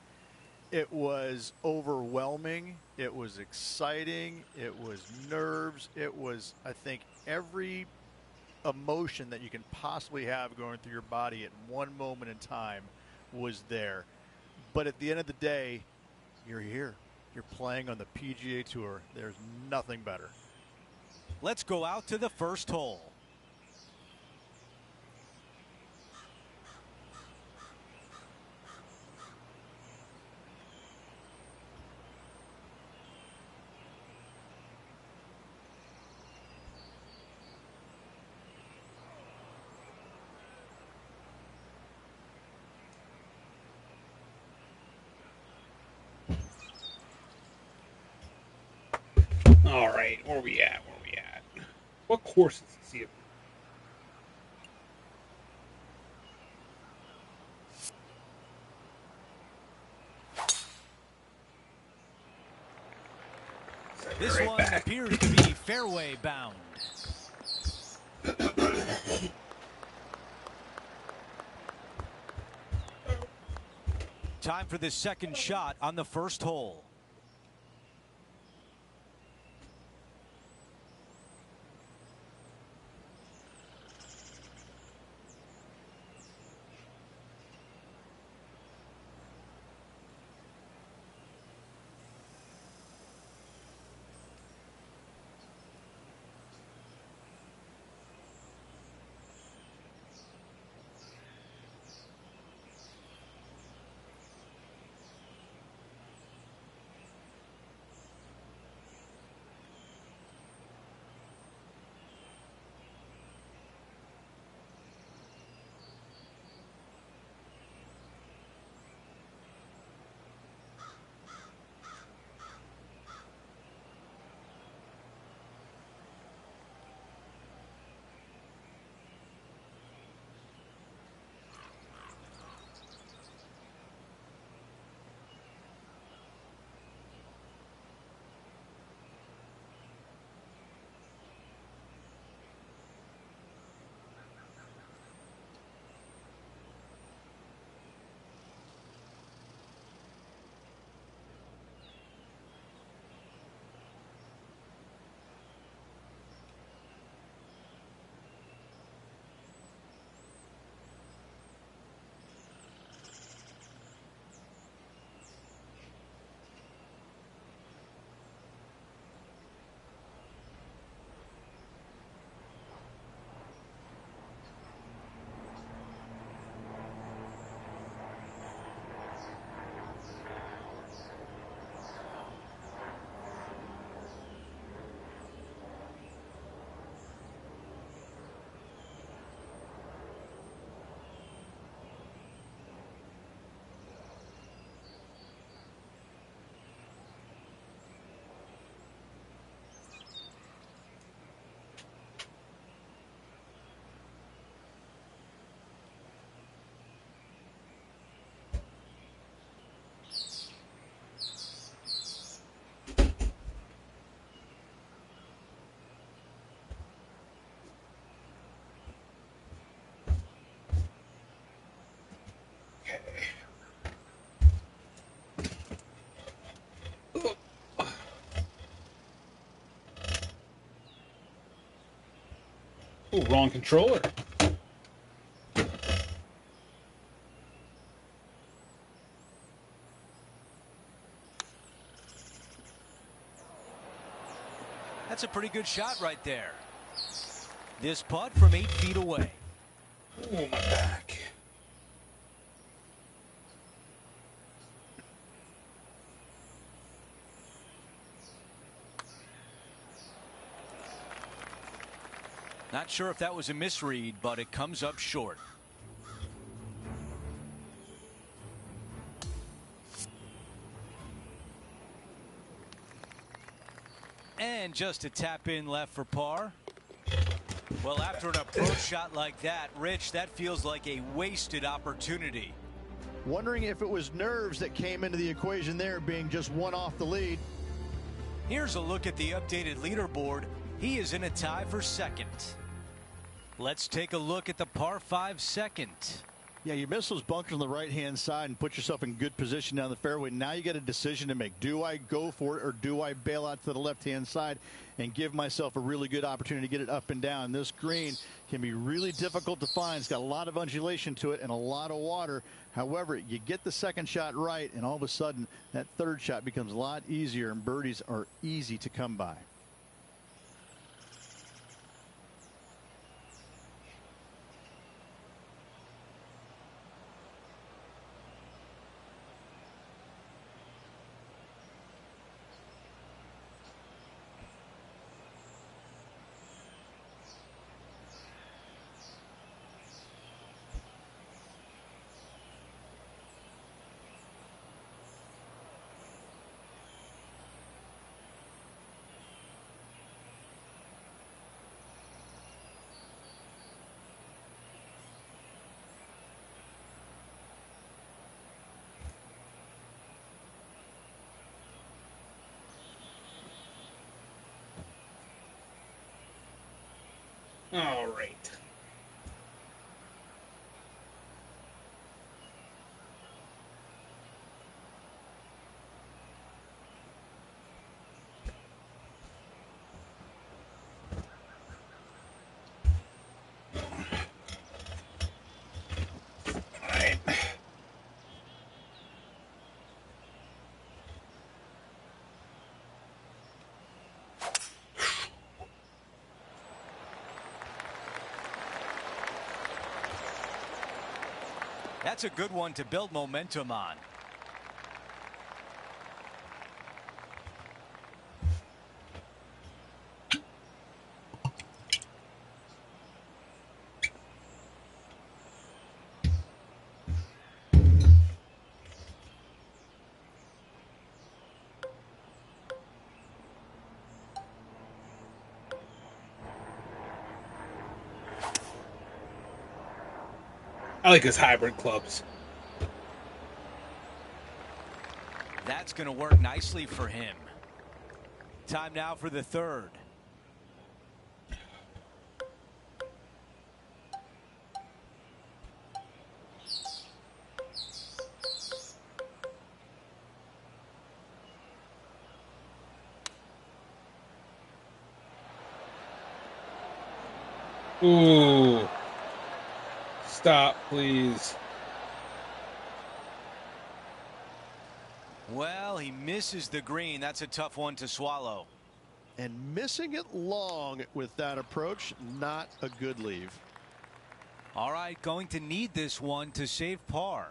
It was overwhelming. It was exciting. It was nerves. It was, I think, every emotion that you can possibly have going through your body at one moment in time was there. But at the end of the day, you're here. You're playing on the PGA Tour. There's nothing better. Let's go out to the first hole. All right, where we at? What course is he? This one appears to be fairway bound. Time for the second shot on the first hole. Oh, wrong controller. That's a pretty good shot right there. This putt from 8 feet away. Oh, my back. Not sure if that was a misread, but it comes up short. And just a tap in left for par. Well, after an approach shot like that, Rich, that feels like a wasted opportunity. Wondering if it was nerves that came into the equation there, being just one off the lead. Here's a look at the updated leaderboard. He is in a tie for second. Let's take a look at the par 5 second. Yeah, you miss those bunkers on the right-hand side and put yourself in good position down the fairway. Now you got a decision to make. Do I go for it or do I bail out to the left-hand side and give myself a really good opportunity to get it up and down? This green can be really difficult to find. It's got a lot of undulation to it and a lot of water. However, you get the second shot right, and all of a sudden that third shot becomes a lot easier, and birdies are easy to come by. All right. That's a good one to build momentum on. I like his hybrid clubs. That's going to work nicely for him. Time now for the third. Ooh. Stop, please. Well, he misses the green. That's a tough one to swallow. And missing it long with that approach, not a good leave. All right, going to need this one to save par.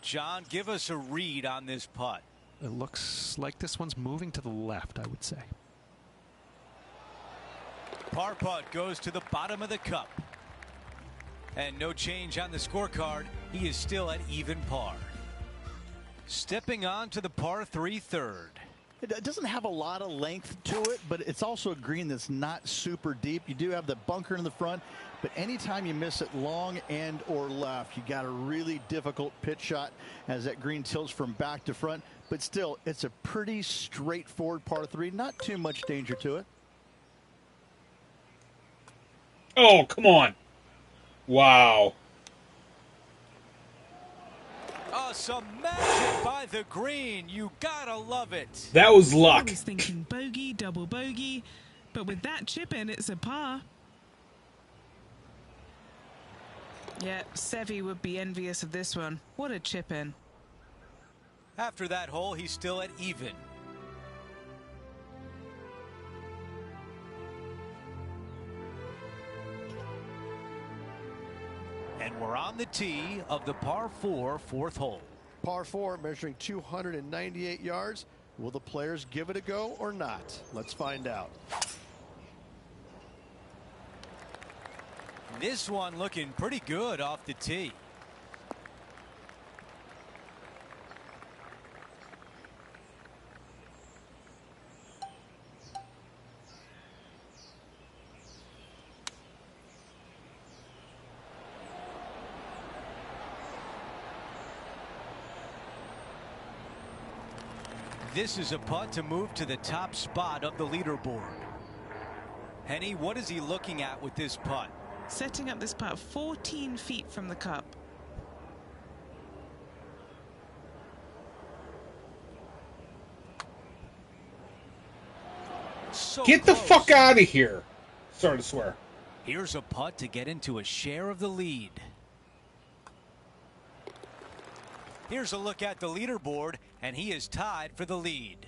John, give us a read on this putt. It looks like this one's moving to the left, I would say. Par putt goes to the bottom of the cup. And no change on the scorecard. He is still at even par. Stepping on to the par 3 third. It doesn't have a lot of length to it, but it's also a green that's not super deep. You do have the bunker in the front, but anytime you miss it long and or left, you got a really difficult pitch shot as that green tilts from back to front. But still, it's a pretty straightforward par 3. Not too much danger to it. Oh, come on. Wow. Oh, some magic by the green. You gotta love it. That was luck. I was thinking bogey, double bogey, but with that chip in, it's a par. Yeah, Seve would be envious of this one. What a chip in. After that hole, he's still at even. And we're on the tee of the par 4 fourth hole. Par 4 measuring 298 yards. Will the players give it a go or not? Let's find out. This one looking pretty good off the tee. This is a putt to move to the top spot of the leaderboard. Henny, what is he looking at with this putt? Setting up this putt 14 feet from the cup. so Get the close. fuck out of here. Sorry to swear. Here's a putt to get into a share of the lead. Here's a look at the leaderboard, and he is tied for the lead.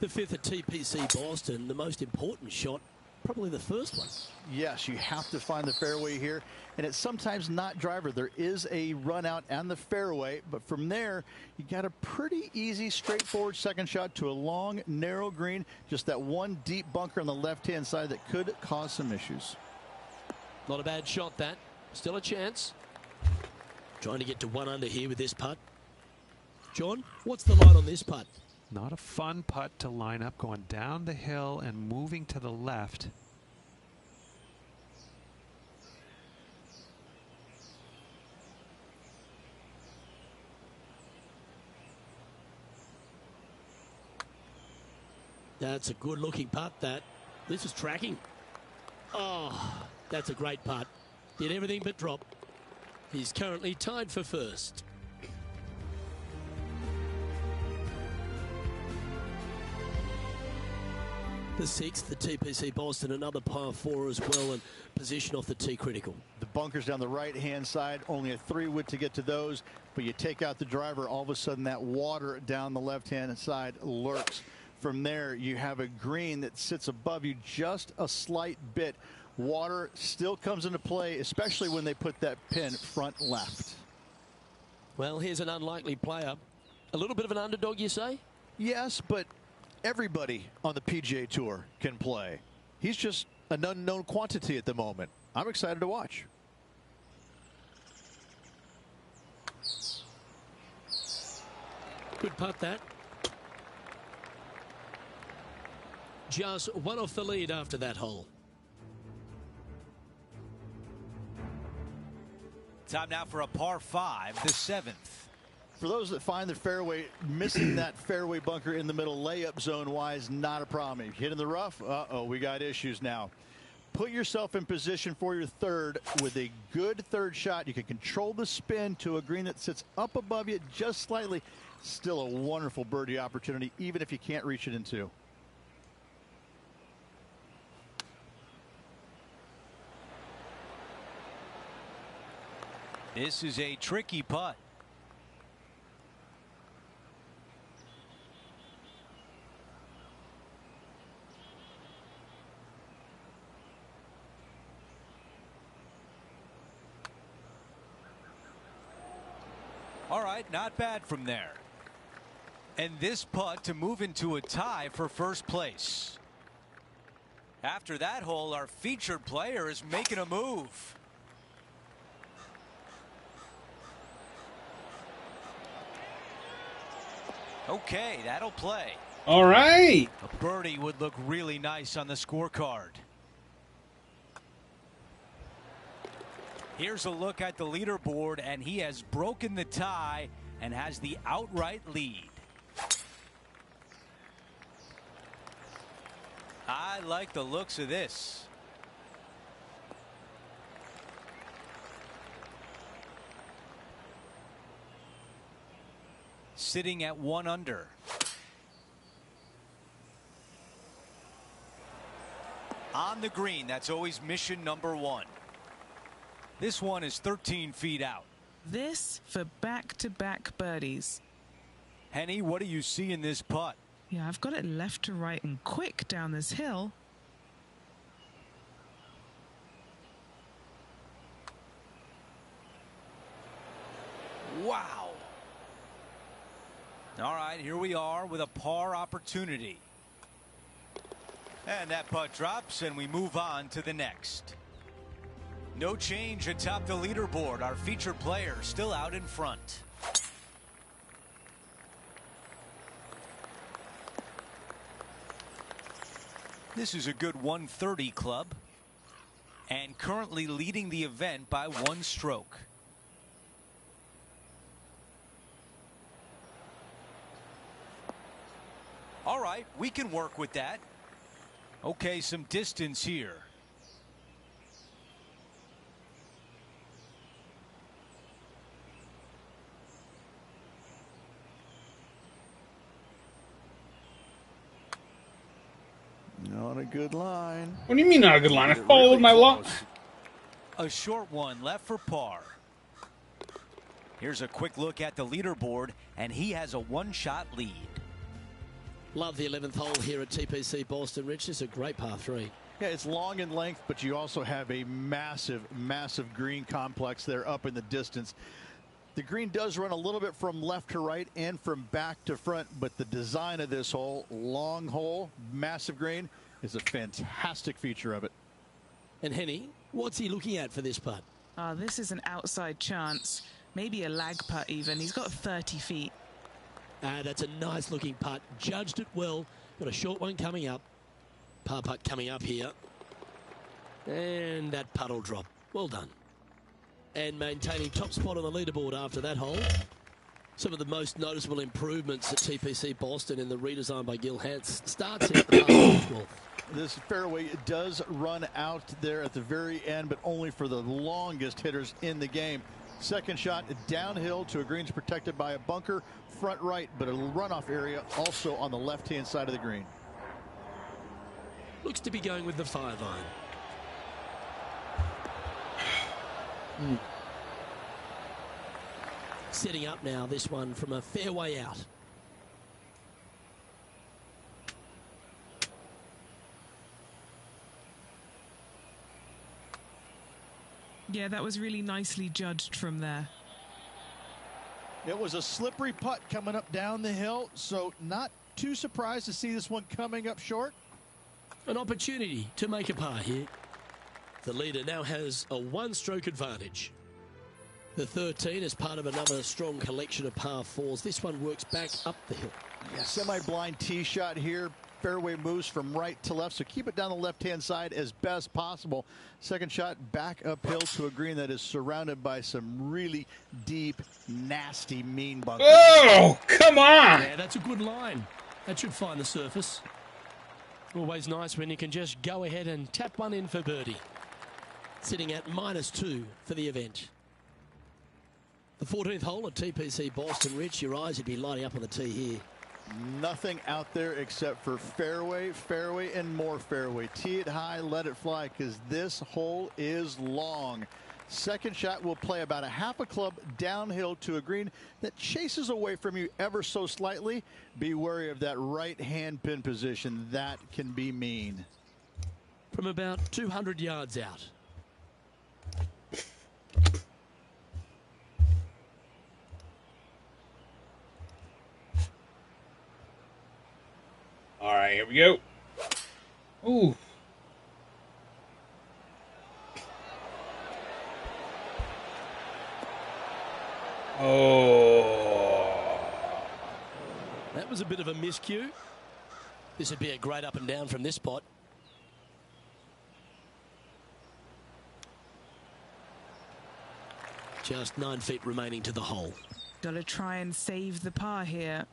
The fifth at TPC Boston, the most important shot, probably the first one. Yes, you have to find the fairway here, and it's sometimes not driver. There is a run out and the fairway, but from there, you got a pretty easy, straightforward second shot to a long, narrow green. Just that one deep bunker on the left-hand side that could cause some issues. Not a bad shot, that. Still a chance. Trying to get to 1 under here with this putt. John, what's the line on this putt? Not a fun putt to line up, going down the hill and moving to the left. That's a good looking putt, that. This is tracking. Oh, that's a great putt. Did everything but drop. He's currently tied for first. The sixth, the TPC Boston, another par 4 as well, and position off the tee critical. The bunkers down the right-hand side, only a 3-wood to get to those, but you take out the driver, all of a sudden that water down the left-hand side lurks. From there, you have a green that sits above you just a slight bit. Water still comes into play, especially when they put that pin front left. Well, here's an unlikely player. A little bit of an underdog, you say? Yes, but everybody on the PGA Tour can play. He's just an unknown quantity at the moment. I'm excited to watch. Good putt, that. Just one off the lead after that hole. Time now for a par 5, the 7th. For those that find the fairway, missing that fairway bunker in the middle, layup zone wise, not a problem. If you hit in the rough, we got issues now. Put yourself in position for your third with a good third shot. You can control the spin to a green that sits up above you just slightly. Still a wonderful birdie opportunity, even if you can't reach it in 2. This is a tricky putt. All right, not bad from there. And this putt to move into a tie for first place. After that hole, our featured player is making a move. Okay, that'll play. All right. A birdie would look really nice on the scorecard. Here's a look at the leaderboard, and he has broken the tie and has the outright lead. I like the looks of this. Sitting at 1 under. On the green, that's always mission number 1. This one is 13 feet out. This for back-to-back birdies. Henny, what do you see in this putt? Yeah, I've got it left to right and quick down this hill. Wow. All right, here we are with a par opportunity. And that putt drops, and we move on to the next. No change atop the leaderboard. Our featured player still out in front. This is a good 130 club, and currently leading the event by 1 stroke. All right, we can work with that. Okay, some distance here. good line. What do you mean not a good line? I followed Really my line. close. A short one left for par. Here's a quick look at the leaderboard, and he has a one-shot lead. Love the 11th hole here at TPC Boston Rich. It's a great par 3. Yeah, it's long in length, but you also have a massive, massive green complex there up in the distance. The green does run a little bit from left to right and from back to front, but the design of this hole, long hole, massive green, is a fantastic feature of it. And Henny, what's he looking at for this putt? This is an outside chance. Maybe a lag putt even. He's got 30 feet. That's a nice looking putt. Judged it well. Got a short one coming up. Par putt coming up here. And that putt will drop. Well done. And maintaining top spot on the leaderboard after that hole. Some of the most noticeable improvements at TPC Boston in the redesign by Gil Hance starts here at the par 12. This fairway does run out there at the very end, but only for the longest hitters in the game. Second shot downhill to a greens protected by a bunker, front right, but a runoff area also on the left-hand side of the green. Looks to be going with the 5-iron. Setting up now this one from a fairway out. Yeah, that was really nicely judged from there. It was a slippery putt coming up down the hill, so not too surprised to see this one coming up short. An opportunity to make a par here. The leader now has a one-stroke advantage. The 13 is part of another strong collection of par 4s. This one works back up the hill. Semi-blind tee shot here. Fairway moves from right to left, so keep it down the left-hand side as best possible. Second shot back uphill to a green that is surrounded by some really deep, nasty, mean bunkers. Oh, come on! Yeah, that's a good line. That should find the surface. Always nice when you can just go ahead and tap one in for birdie. Sitting at -2 for the event. The 14th hole at TPC Boston Rich. Your eyes would be lighting up on the tee here. Nothing out there except for fairway, fairway, and more fairway. Tee it high, let it fly, because this hole is long. Second shot will play about a half a club downhill to a green that chases away from you ever so slightly. Be wary of that right hand pin position. That can be mean. From about 200 yards out. All right, here we go. Ooh. Oh. That was a bit of a miscue. This would be a great up and down from this spot. Just 9 feet remaining to the hole. Got to try and save the par here.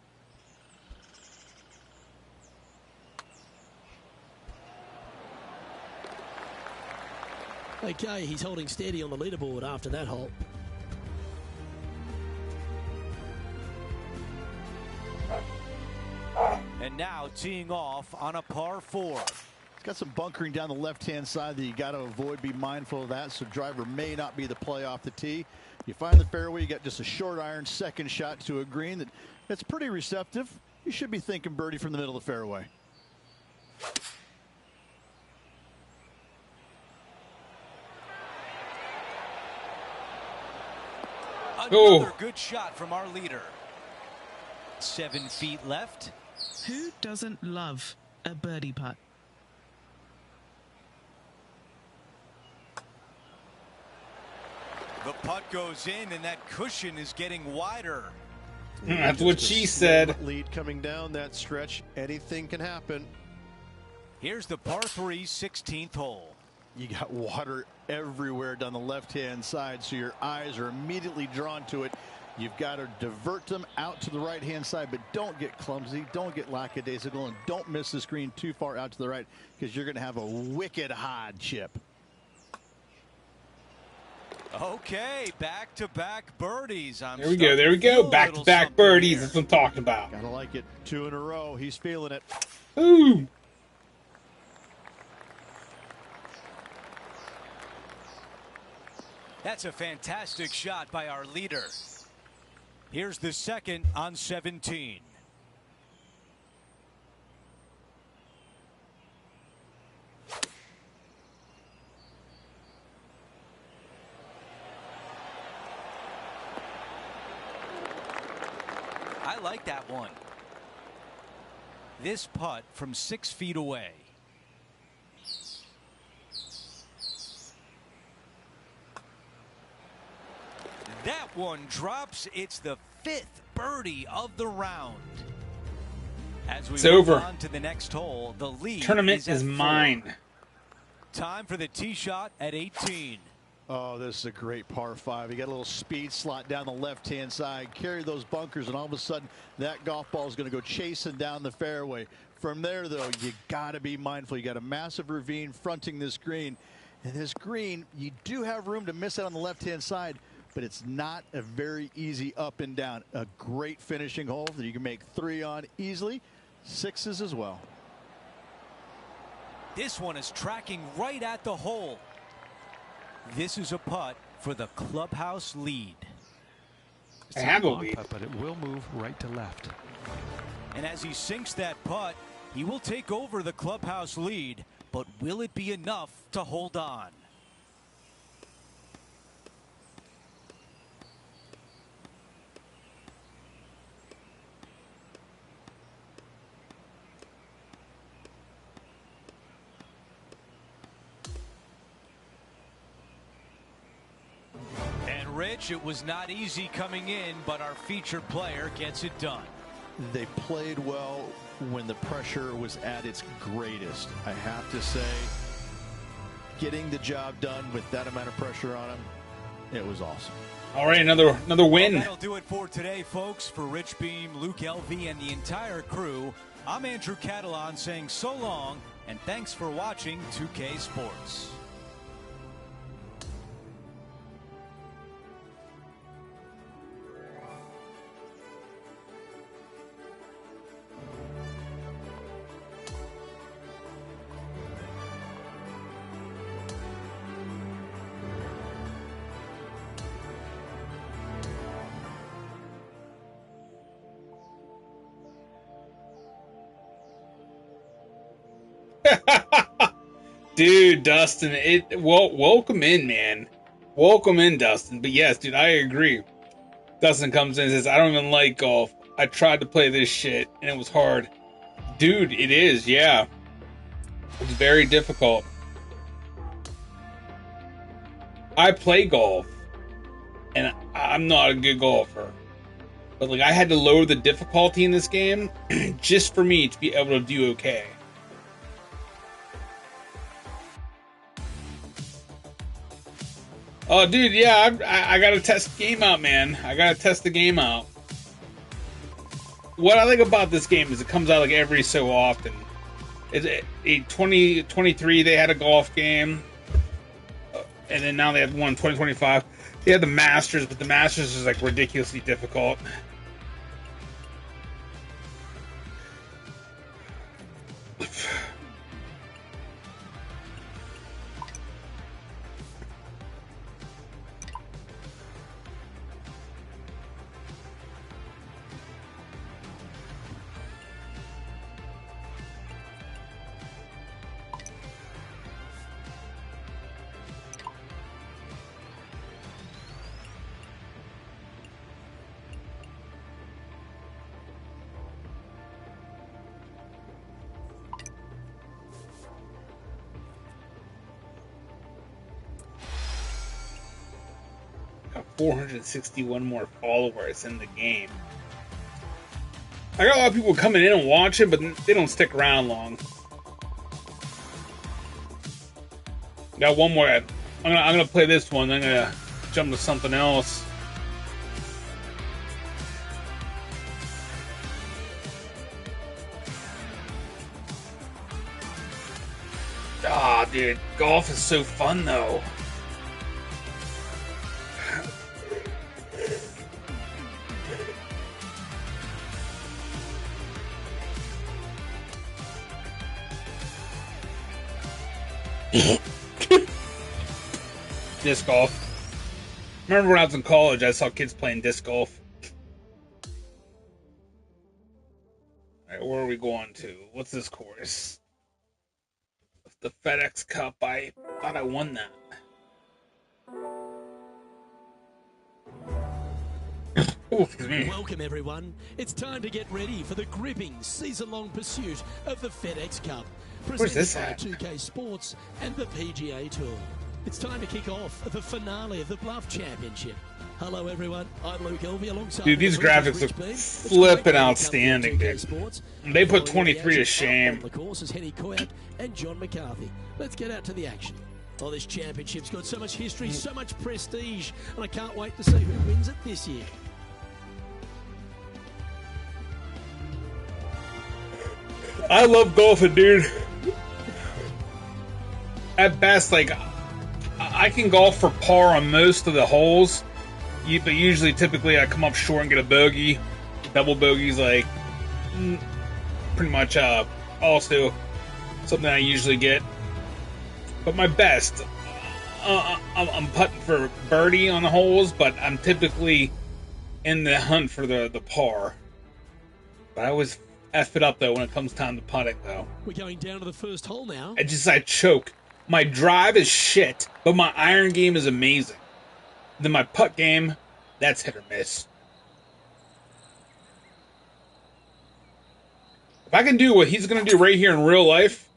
Okay, he's holding steady on the leaderboard after that hole. And now teeing off on a par 4. It's got some bunkering down the left-hand side that you got to avoid. Be mindful of that, so driver may not be the play off the tee. You find the fairway, you got just a short iron second shot to a green that's pretty receptive. You should be thinking birdie from the middle of the fairway. Another good shot from our leader. 7 feet left. Who doesn't love a birdie putt? The putt goes in, and that cushion is getting wider. That's what she said. Lead coming down that stretch. Anything can happen. Here's the par 3 16th hole. You got water everywhere down the left-hand side, so your eyes are immediately drawn to it. You've got to divert them out to the right-hand side, but don't get clumsy, don't get lackadaisical, and don't miss the screen too far out to the right, because you're going to have a wicked hard chip. Okay, back-to-back birdies. There we go, there we go. Back-to-back birdies. That's what I'm talking about. Gotta like it. 2 in a row. He's feeling it. Ooh. That's a fantastic shot by our leader. Here's the second on 17. I like that one. This putt from 6 feet away. That one drops. It's the 5th birdie of the round. As we move on to the next hole, the lead Tournament is mine. Time for the tee shot at 18. Oh, this is a great par 5. You got a little speed slot down the left-hand side, carry those bunkers, and all of a sudden that golf ball is going to go chasing down the fairway. From there, though, you got to be mindful. You got a massive ravine fronting this green. And this green, you do have room to miss it on the left-hand side, but it's not a very easy up and down. A great finishing hole that you can make 3 on easily, 6s as well. This one is tracking right at the hole. This is a putt for the clubhouse lead. It's a long putt, but it will move right to left. And as he sinks that putt, he will take over the clubhouse lead, but will it be enough to hold on? Rich, it was not easy coming in, but our featured player gets it done. They played well when the pressure was at its greatest. I have to say, getting the job done with that amount of pressure on him, it was awesome. All right, another win. Well, that'll do it for today, folks. For Rich Beam, Luke Elvey, and the entire crew, I'm Andrew Catalan saying so long, and thanks for watching 2K Sports. Dude, Dustin, welcome in, man. Welcome in, Dustin. But yes, dude, I agree. Dustin comes in and says, I don't even like golf. I tried to play this shit, and it was hard. Dude, it is, yeah. It's very difficult. I play golf, and I'm not a good golfer. But, like, I had to lower the difficulty in this game just for me to be able to do okay. Oh, dude, yeah, I gotta test the game out, man. I gotta test the game out. What I like about this game is it comes out like every so often. It's a 2023, they had a golf game. And then now they have one in 2025. They had the Masters, but the Masters is like ridiculously difficult. Got 461 more followers in the game. I got a lot of people coming in and watching, but they don't stick around long. Got one more. I'm gonna play this one. I'm gonna jump to something else. Ah, dude, golf is so fun though. Disc golf. Remember when I was in college, I saw kids playing disc golf. All right, where are we going to? What's this course? The FedEx Cup. I thought I won that. Oh, excuse me. Welcome, everyone. It's time to get ready for the gripping season-long pursuit of the FedEx Cup. Where's this Presented at? by 2K Sports and the PGA Tour. It's time to kick off the finale of the Bluff Championship. Hello, everyone. I'm Luke Elvey alongside... Dude, these graphics look flipping outstanding, dude. They put 23 to shame. On the course is Henny Koyak and John McCarthy. Let's get out to the action. Oh, this championship's got so much history, so much prestige, and I can't wait to see who wins it this year. I love golfing, dude. At best, like, I can golf for par on most of the holes, but usually, typically, I come up short and get a bogey. Double bogeys, like, pretty much also something I usually get. But my best, I'm putting for birdie on the holes, but I'm typically in the hunt for the par. But I always F it up, though, when it comes time to putting, though. We're going down to the first hole now. I choke. My drive is shit, but my iron game is amazing. Then my putt game, that's hit or miss. If I can do what he's going to do right here in real life,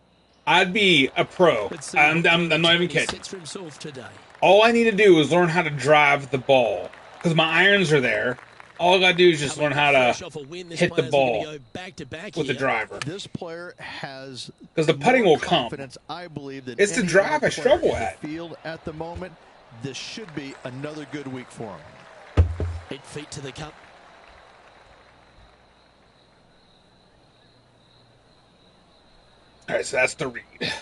I'd be a pro. I'm not even kidding. All I need to do is learn how to drive the ball, because my irons are there. All I got to do is just learn how to hit the ball with the driver. This player has, because the putting will come. I believe that it's the drive I struggle at. Field at the moment, this should be another good week for him. 8 feet to the cup. All right, so that's the read.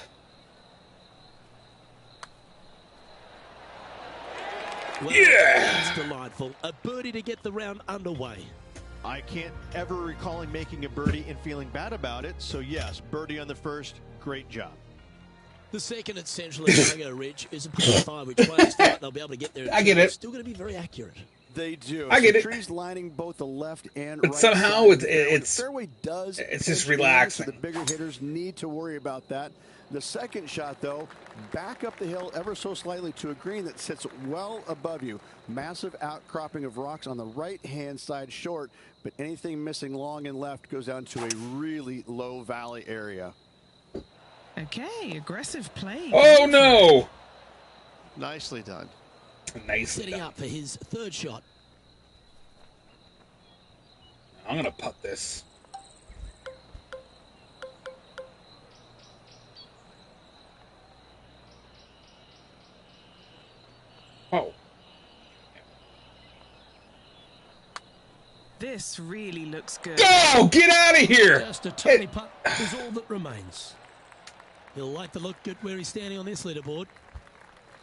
Well, yeah! That's delightful. A birdie to get the round underway. I can't ever recall him making a birdie and feeling bad about it. So, yes, birdie on the first. Great job. The second at Central Otago, Rich, is a par 5, which players thought they'll be able to get there. I get it. Still going to be very accurate. They do. I get it. Trees lining both the left and but right somehow side. it's the fairway does. It's just relaxing. So the bigger hitters need to worry about that. The second shot, though, back up the hill ever so slightly to a green that sits well above you. Massive outcropping of rocks on the right-hand side short, but anything missing long and left goes down to a really low valley area. Okay, aggressive play. Oh, no! Nicely done. Nicely Setting done. up for his third shot. I'm going to putt this. Oh. This really looks good. Go! Get out of here! Just a tiny putt is all that remains. He'll like to look good where he's standing on this leaderboard.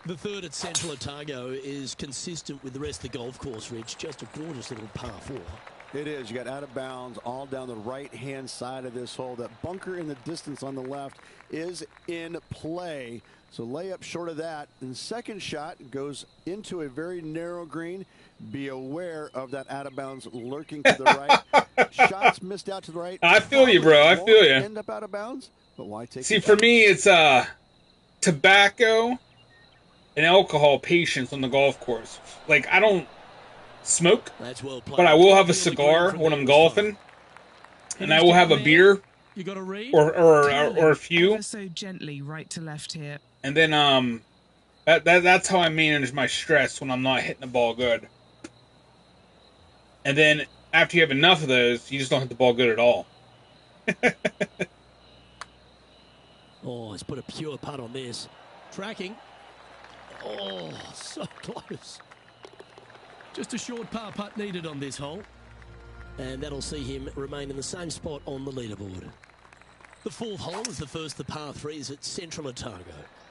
The third at Central Otago is consistent with the rest of the golf course, Rich. Just a gorgeous little par 4. It is. You got out of bounds all down the right-hand side of this hole. That bunker in the distance on the left is in play. So layup short of that. And second shot goes into a very narrow green. Be aware of that out of bounds lurking to the right. Shots missed out to the right. I feel you, bro. I feel you. End up out of bounds, but why take? See, for me, it's tobacco and alcohol patience on the golf course. Like, I don't smoke, but I will have a cigar when I'm golfing, and I will have a beer or a few. So gently, right to left here. And then that's how I manage my stress when I'm not hitting the ball good. And then after you have enough of those, you just don't hit the ball good at all. Oh, he's put a pure putt on this. Tracking. Oh, so close. Just a short par putt needed on this hole. And that'll see him remain in the same spot on the leaderboard. The fourth hole is the first, the par 3s at Central Otago.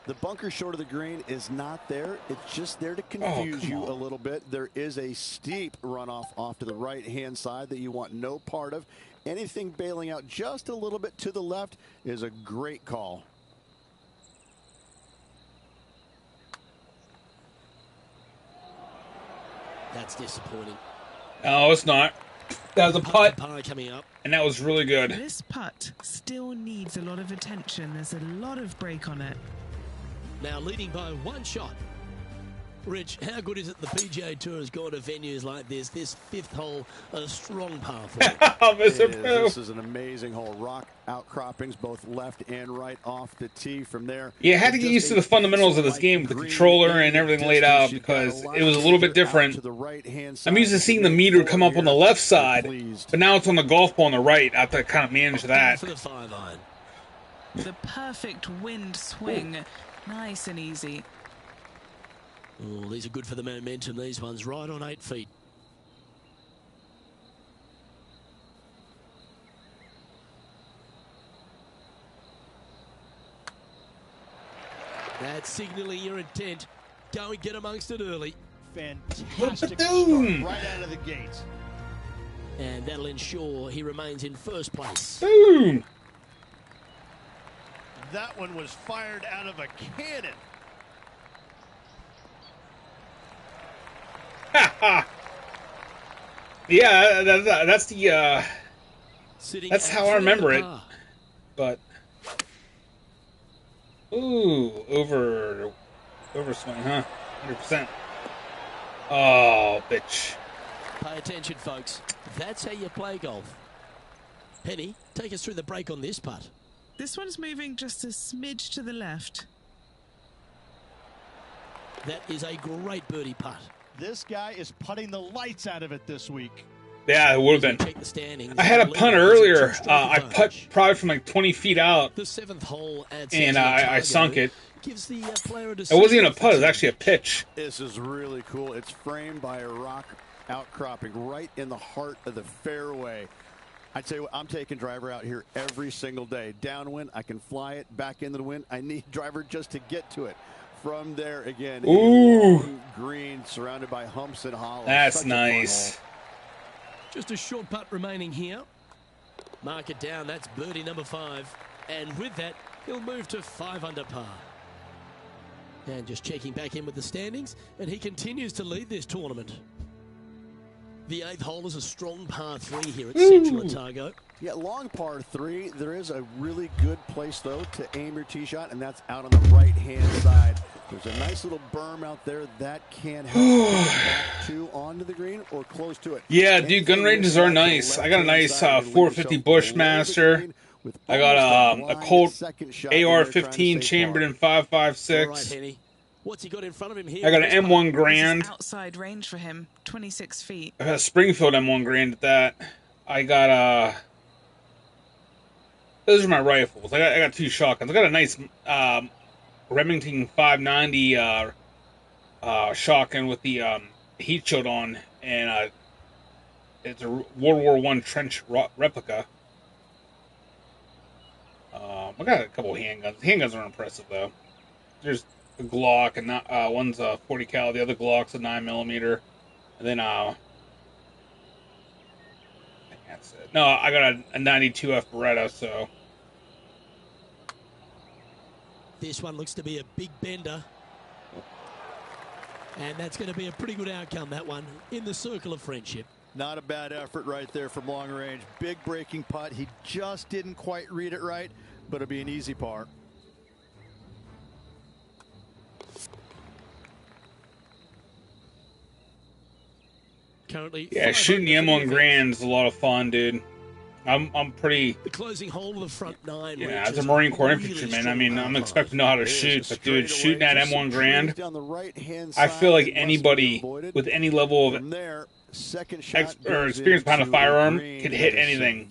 The bunker short of the green is not there. It's just there to confuse you a little bit. There is a steep runoff off to the right-hand side that you want no part of. Anything bailing out just a little bit to the left is a great call. That's disappointing. Oh, it's not. That was a putt, Par coming up. and that was really good. This putt still needs a lot of attention. There's a lot of break on it. Now leading by one shot. Rich, how good is it the PGA Tour has gone to venues like this? This fifth hole, a strong par for it. This is an amazing hole. Rock outcroppings, both left and right off the tee from there. Yeah, I had to get used to the fundamentals of this game with the controller and everything laid out because it was a little bit different. I'm used to seeing the meter come up on the left side, but now it's on the golf ball on the right. I have to kind of manage that. For the 5-iron. The perfect wind swing. Nice and easy. Oh, these are good for the momentum. These ones right on 8 feet. That's signaling your intent. Go and get amongst it early. Fantastic start right out of the gates. And that'll ensure he remains in first place. Boom! That one was fired out of a cannon. Yeah, that's the that's how I remember it. But ooh, overswing, huh? 100%. Oh, bitch. Pay attention, folks. That's how you play golf. Penny, take us through the break on this putt. This one's moving just a smidge to the left. That is a great birdie putt. This guy is putting the lights out of it this week. Yeah, it would have Check the been. standings. I had a punt earlier. I putt probably from like 20 feet out, The 7th hole adds and into the I target. sunk it. Gives the player a It wasn't even a putt. It was actually a pitch. This is really cool. It's framed by a rock outcropping right in the heart of the fairway. I'd say I'm taking driver out here every single day. Downwind, I can fly it back into the wind. I need driver just to get to it. From there again, Ooh, green surrounded by humps and hollows. that's Such a fun nice. hole. Just a short putt remaining here. Mark it down. That's birdie number 5. And with that, he'll move to 5 under par. And just checking back in with the standings, and he continues to lead this tournament. The 8th hole is a strong par 3 here at Central Otago. Yeah, long par 3. There is a really good place, though, to aim your tee shot, and that's out on the right-hand side. There's a nice little berm out there that can help get back to onto the green or close to it. Yeah, dude, gun ranges are nice. I got a nice 450 Bushmaster. I got a Colt AR-15 chambered in All right, 5.56. Henny. What's he got in front of him here? I got an M1 Grand. Outside range for him, 26 feet. I got a Springfield M1 Grand at that. I got those are my rifles. I got 2 shotguns. I got a nice Remington 590 shotgun with the heat shield on, and it's a World War I trench replica. I got a couple handguns. Handguns are impressive though. There's a Glock, and one's a 40 cal. The other Glock's a 9mm, and then I think that's it. No, I got a 92F Beretta. So This one looks to be a big bender. And that's going to be a pretty good outcome, that one, in the circle of friendship. Not a bad effort right there from long range. Big breaking putt. He just didn't quite read it right, but it'll be an easy par. Currently, yeah, shooting the M1 Grand is a lot of fun, dude. I'm pretty. The closing hole of the front 9. Yeah, as a Marine Corps infantryman, I mean, I'm expected to know how to shoot, but dude, shooting that M1 Grand, I feel like anybody with any level of experience behind a firearm could hit anything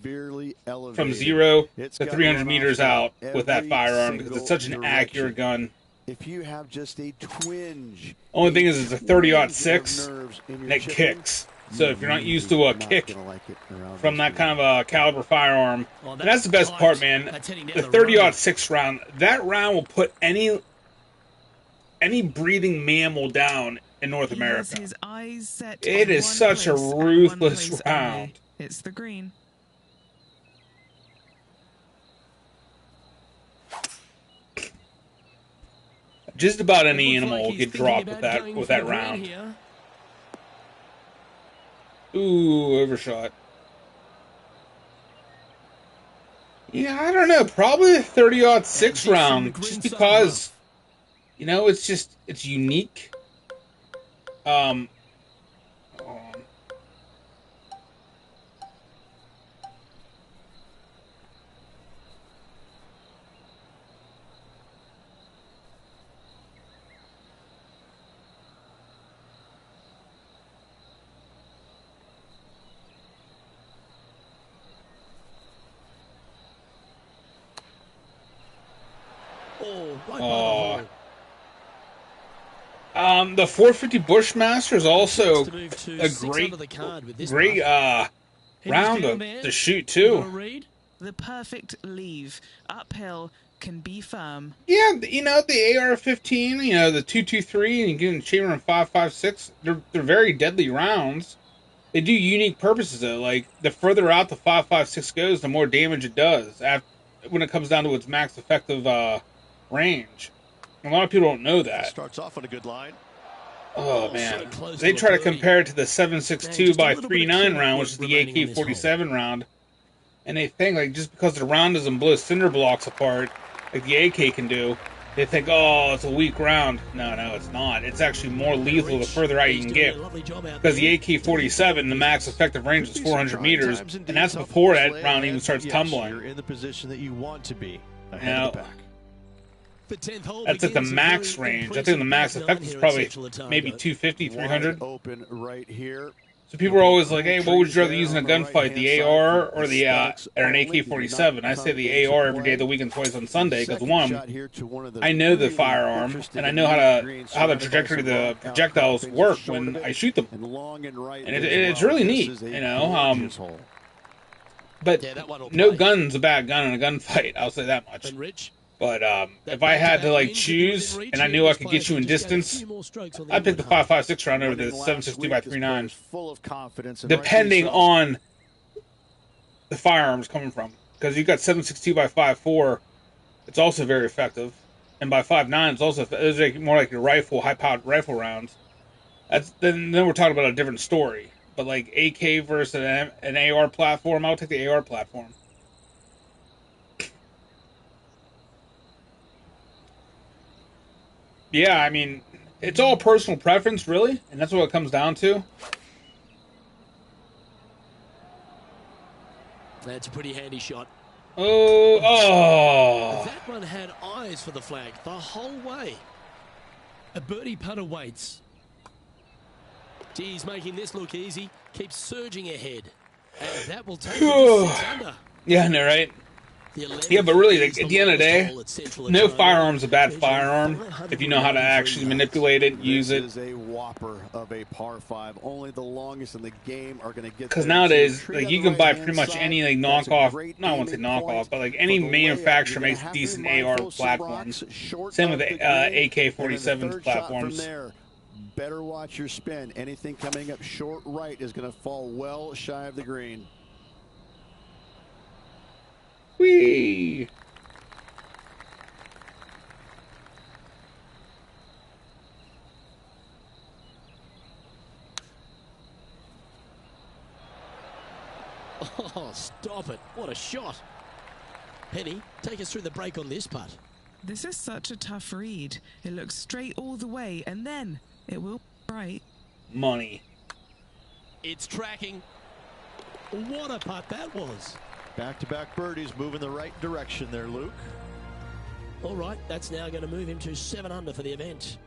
from 0 to 300 meters out with that firearm because it's such an accurate gun. If you have just a twinge, only thing is, it's a 30-06 and it kicks. So if you're not used to a kick from that kind of a caliber firearm, and that's the best part, man. The 30-06 round, that round will put any breathing mammal down in North America. His eyes set it is such a ruthless round. It's the green. Just about any animal will get dropped with that round. Ooh, overshot. Yeah, I don't know. Probably a 30-06 round, just because, you know, it's unique. Hold on. The 450 Bushmaster is also a great round to shoot too. The perfect leave. Uphill can be firm. Yeah, you know, the AR-15, you know, the 223, and you get in chamber in 5.56. They're very deadly rounds. They do unique purposes though. Like the further out the 5.56 goes, the more damage it does. When it comes down to its max effective range. A lot of people don't know that. Starts off on a good line. Oh man, they try to compare it to the 7.62 by 3.9 round, which is the AK-47 round, and they think like just because the round doesn't blow cinder blocks apart like the AK can do, they think, oh, it's a weak round. No, it's not. It's actually more lethal the further out you can get, because the AK-47, the max effective range is 400 meters, and that's before that round even starts tumbling. You're in the position that you want to be ahead of the pack. That's at the max range. I think the max effect is probably maybe 250, 300. Open right here. So people are always like, hey, what would you rather use in a gunfight, the AR or the or an AK-47? I say the AR every day of the week and twice on Sunday, because one, I know the firearm and I know how the trajectory of the projectiles work when I shoot them, and it's really neat, you know. But no gun's a bad gun in a gunfight. I'll say that much. But if I had to like choose, and I knew I could get you in distance, I'd pick the 5.56 round over the 7.62 by 3.9. Depending on the firearms coming from, because you got 7.62 by 5.4, it's also very effective, and by 5.9, it's also more like your rifle, high-powered rifle rounds. Then we're talking about a different story. But like AK versus an AR platform, I'll take the AR platform. Yeah, I mean, it's all personal preference, really, and that's what it comes down to. That's a pretty handy shot. Oh. That one had eyes for the flag the whole way. A birdie putter waits. Geez, making this look easy. Keeps surging ahead. And that will take it to 6 under. Yeah, I know, right? Yeah, but really, like, at the end of the day, no firearm's a bad firearm if you know how to actually manipulate it, use it. This is a whopper of a par 5. Only the longest in the game are going to get. Because nowadays, like, you can buy pretty much any like knockoff. No, I won't say knockoff, but like any manufacturer makes decent AR platforms. Same with the AK-47 platforms. Better watch your spin. Anything coming up short right is going to fall well shy of the green. Whee! Oh, stop it. What a shot. Penny, take us through the break on this putt. This is such a tough read. It looks straight all the way, and then it will right. Money. It's tracking. What a putt that was. Back-to-back birdies, moving the right direction there, Luke. All right, that's now going to move him to 7 under for the event.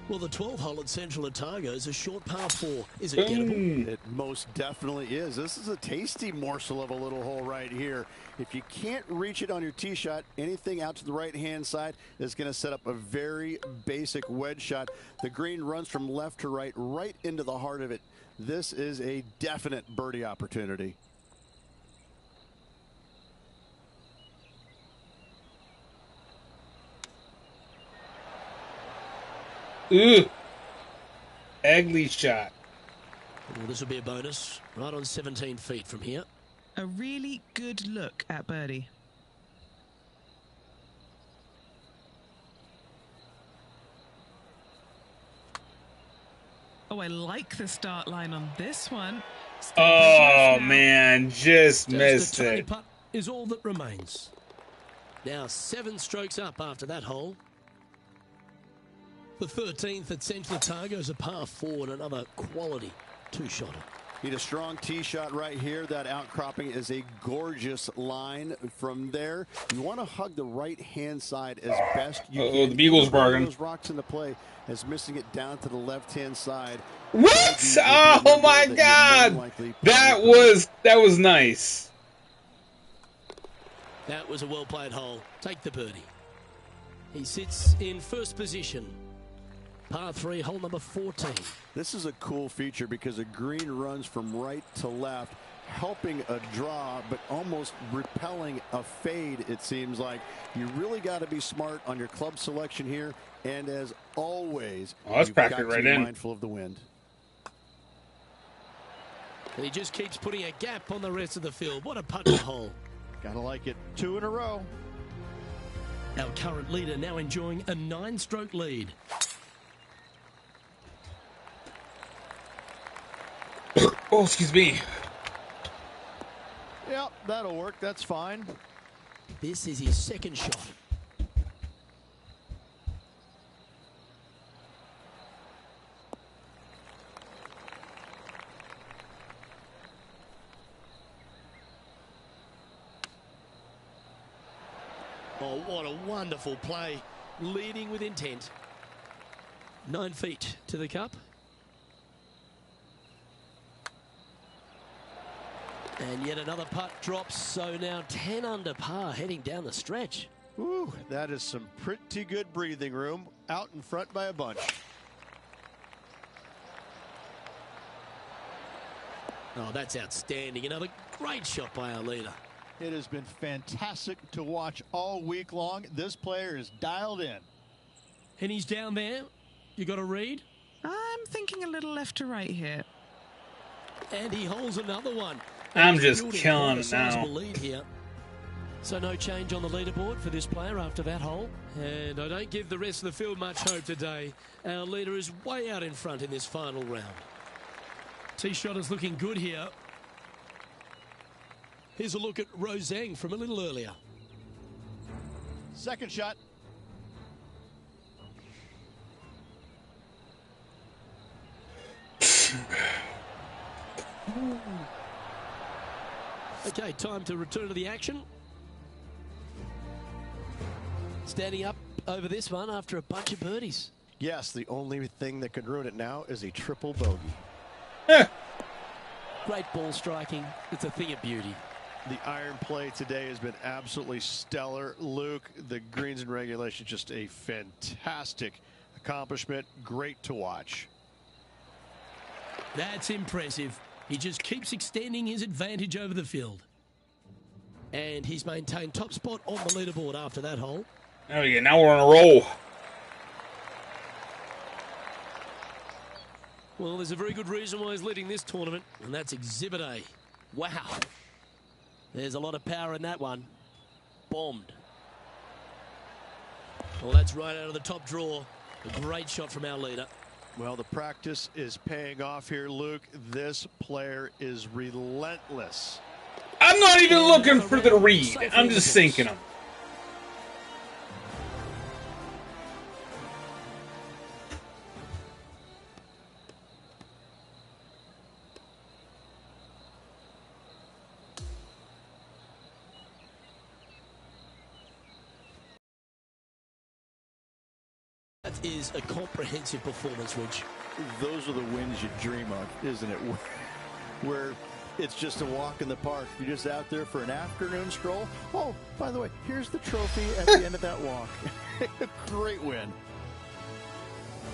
Well, the 12th hole at Central Otago is a short par 4. Is it gettable? It most definitely is. This is a tasty morsel of a little hole right here. If you can't reach it on your tee shot, anything out to the right-hand side is going to set up a very basic wedge shot. The green runs from left to right, right into the heart of it. This is a definite birdie opportunity. Ooh. Ugly shot. Well, this will be a bonus. Right on 17 feet from here. A really good look at birdie. Oh, I like the start line on this one. Oh, man. Just missed a tiny it. putt is all that remains. Now 7 strokes up after that hole. The 13th at Central Otago is a par 4 and another quality 2-shotter. Need a strong tee shot right here. That outcropping is a gorgeous line from there. You want to hug the right-hand side as best you can. The Beagles bargain. Those rocks into play as missing it down to the left-hand side. What? Oh my God! That was nice. That was a well-played hole. Take the birdie. He sits in first position. Par 3, hole number 14. This is a cool feature because the green runs from right to left, helping a draw, but almost repelling a fade, it seems like. You really got to be smart on your club selection here, and as always, that's you've got packed to right be in. mindful of the wind. And he just keeps putting a gap on the rest of the field. What a putt to hole. Gotta like it. 2 in a row. Our current leader now enjoying a 9-stroke lead. Oh, excuse me. Yep, that'll work. That's fine. This is his second shot. Oh, what a wonderful play. Leading with intent. 9 feet to the cup. And yet another putt drops, so now 10 under par heading down the stretch. Ooh, that is some pretty good breathing room out in front by a bunch. Oh, that's outstanding. Another great shot by our leader. It has been fantastic to watch all week long. This player is dialed in. And he's down there. You got a read? I'm thinking a little left to right here. And he holds another one. I'm just killing it now. Lead here. So no change on the leaderboard for this player after that hole. And I don't give the rest of the field much hope today. Our leader is way out in front in this final round. Tee shot is looking good here. Here's a look at Roseng from a little earlier. Second shot. Okay, time to return to the action. Standing up over this one after a bunch of birdies. Yes, the only thing that could ruin it now is a triple bogey. Great ball striking. It's a thing of beauty. The iron play today has been absolutely stellar. Luke, the greens and regulation, just a fantastic accomplishment. Great to watch. That's impressive. He just keeps extending his advantage over the field. And he's maintained top spot on the leaderboard after that hole. There we go. Now we're on a roll. Well, there's a very good reason why he's leading this tournament, and that's Exhibit A. Wow. There's a lot of power in that one. Bombed. Well, that's right out of the top drawer. A great shot from our leader. Well, the practice is paying off here, Luke. This player is relentless. I'm not even looking for the read. I'm just sinking them. That is a comprehensive performance, Rich. Those are the wins you dream of, isn't it? Where it's just a walk in the park. You're just out there for an afternoon stroll. Oh, by the way, here's the trophy at the end of that walk. Great win.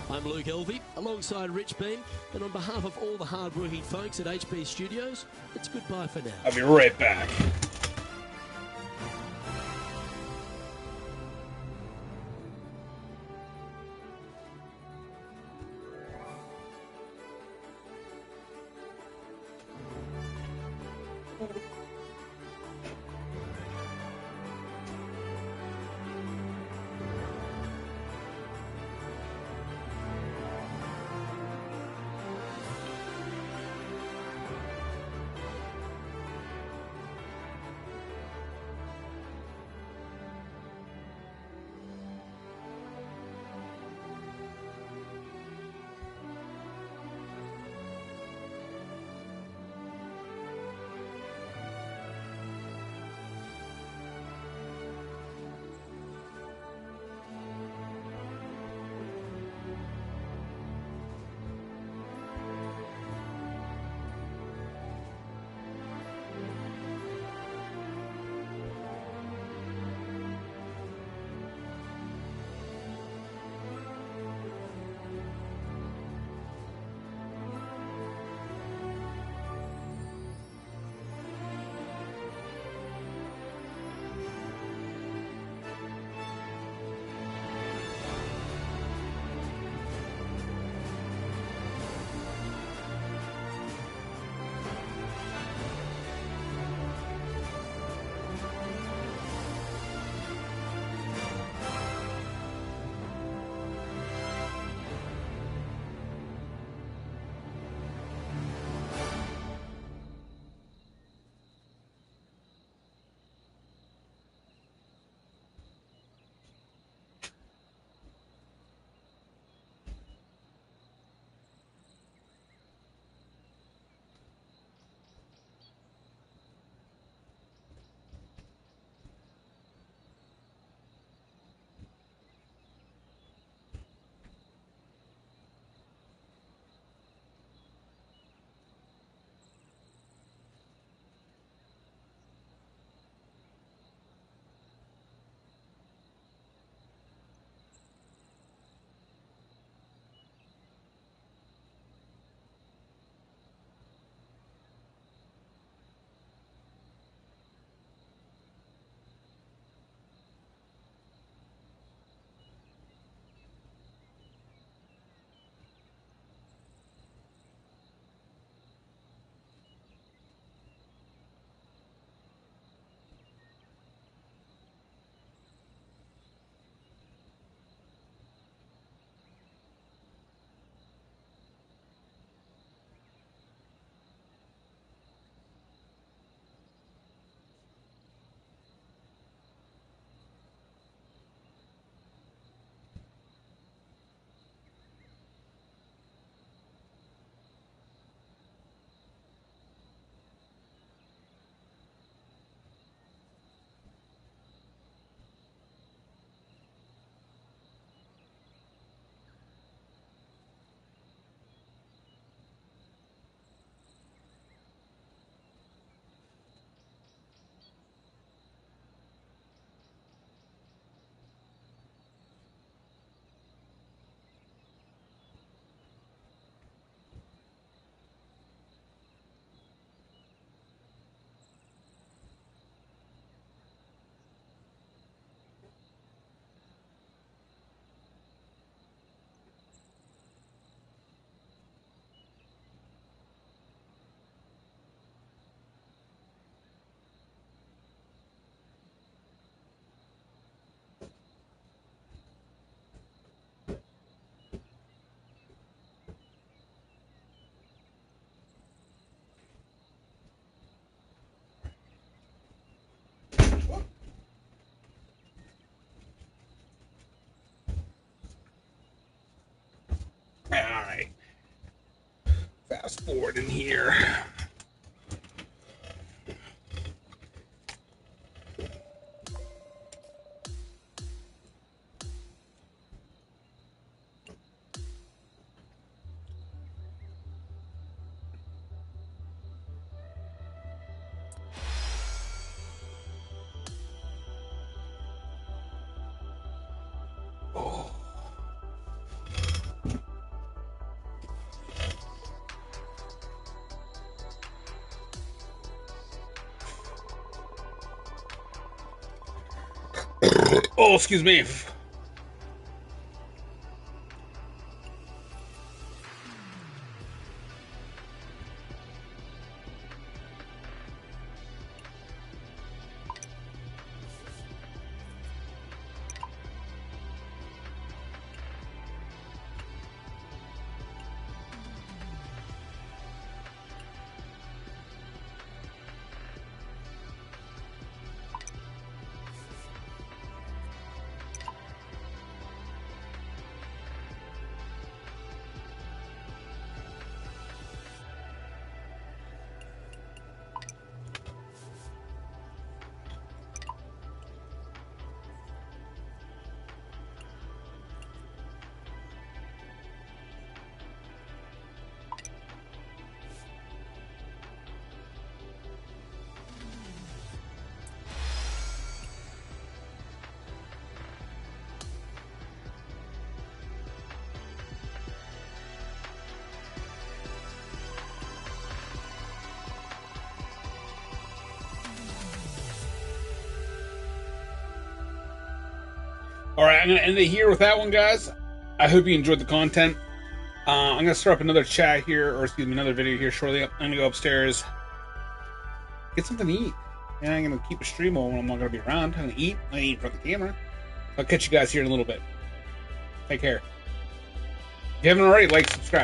I'm Luke Elvey, alongside Rich Beam, and on behalf of all the hard-working folks at HB Studios, it's goodbye for now. I'll be right back. Alright. Fast forward in here. Oh, excuse me. Alright, I'm going to end it here with that one, guys. I hope you enjoyed the content. I'm going to start up another chat here, or excuse me, another video here shortly. I'm going to go upstairs, get something to eat. And I'm going to keep a stream on when I'm not going to be around. I'm going to eat. I'm going to eat in front of the camera. I'll catch you guys here in a little bit. Take care. If you haven't already, like, subscribe.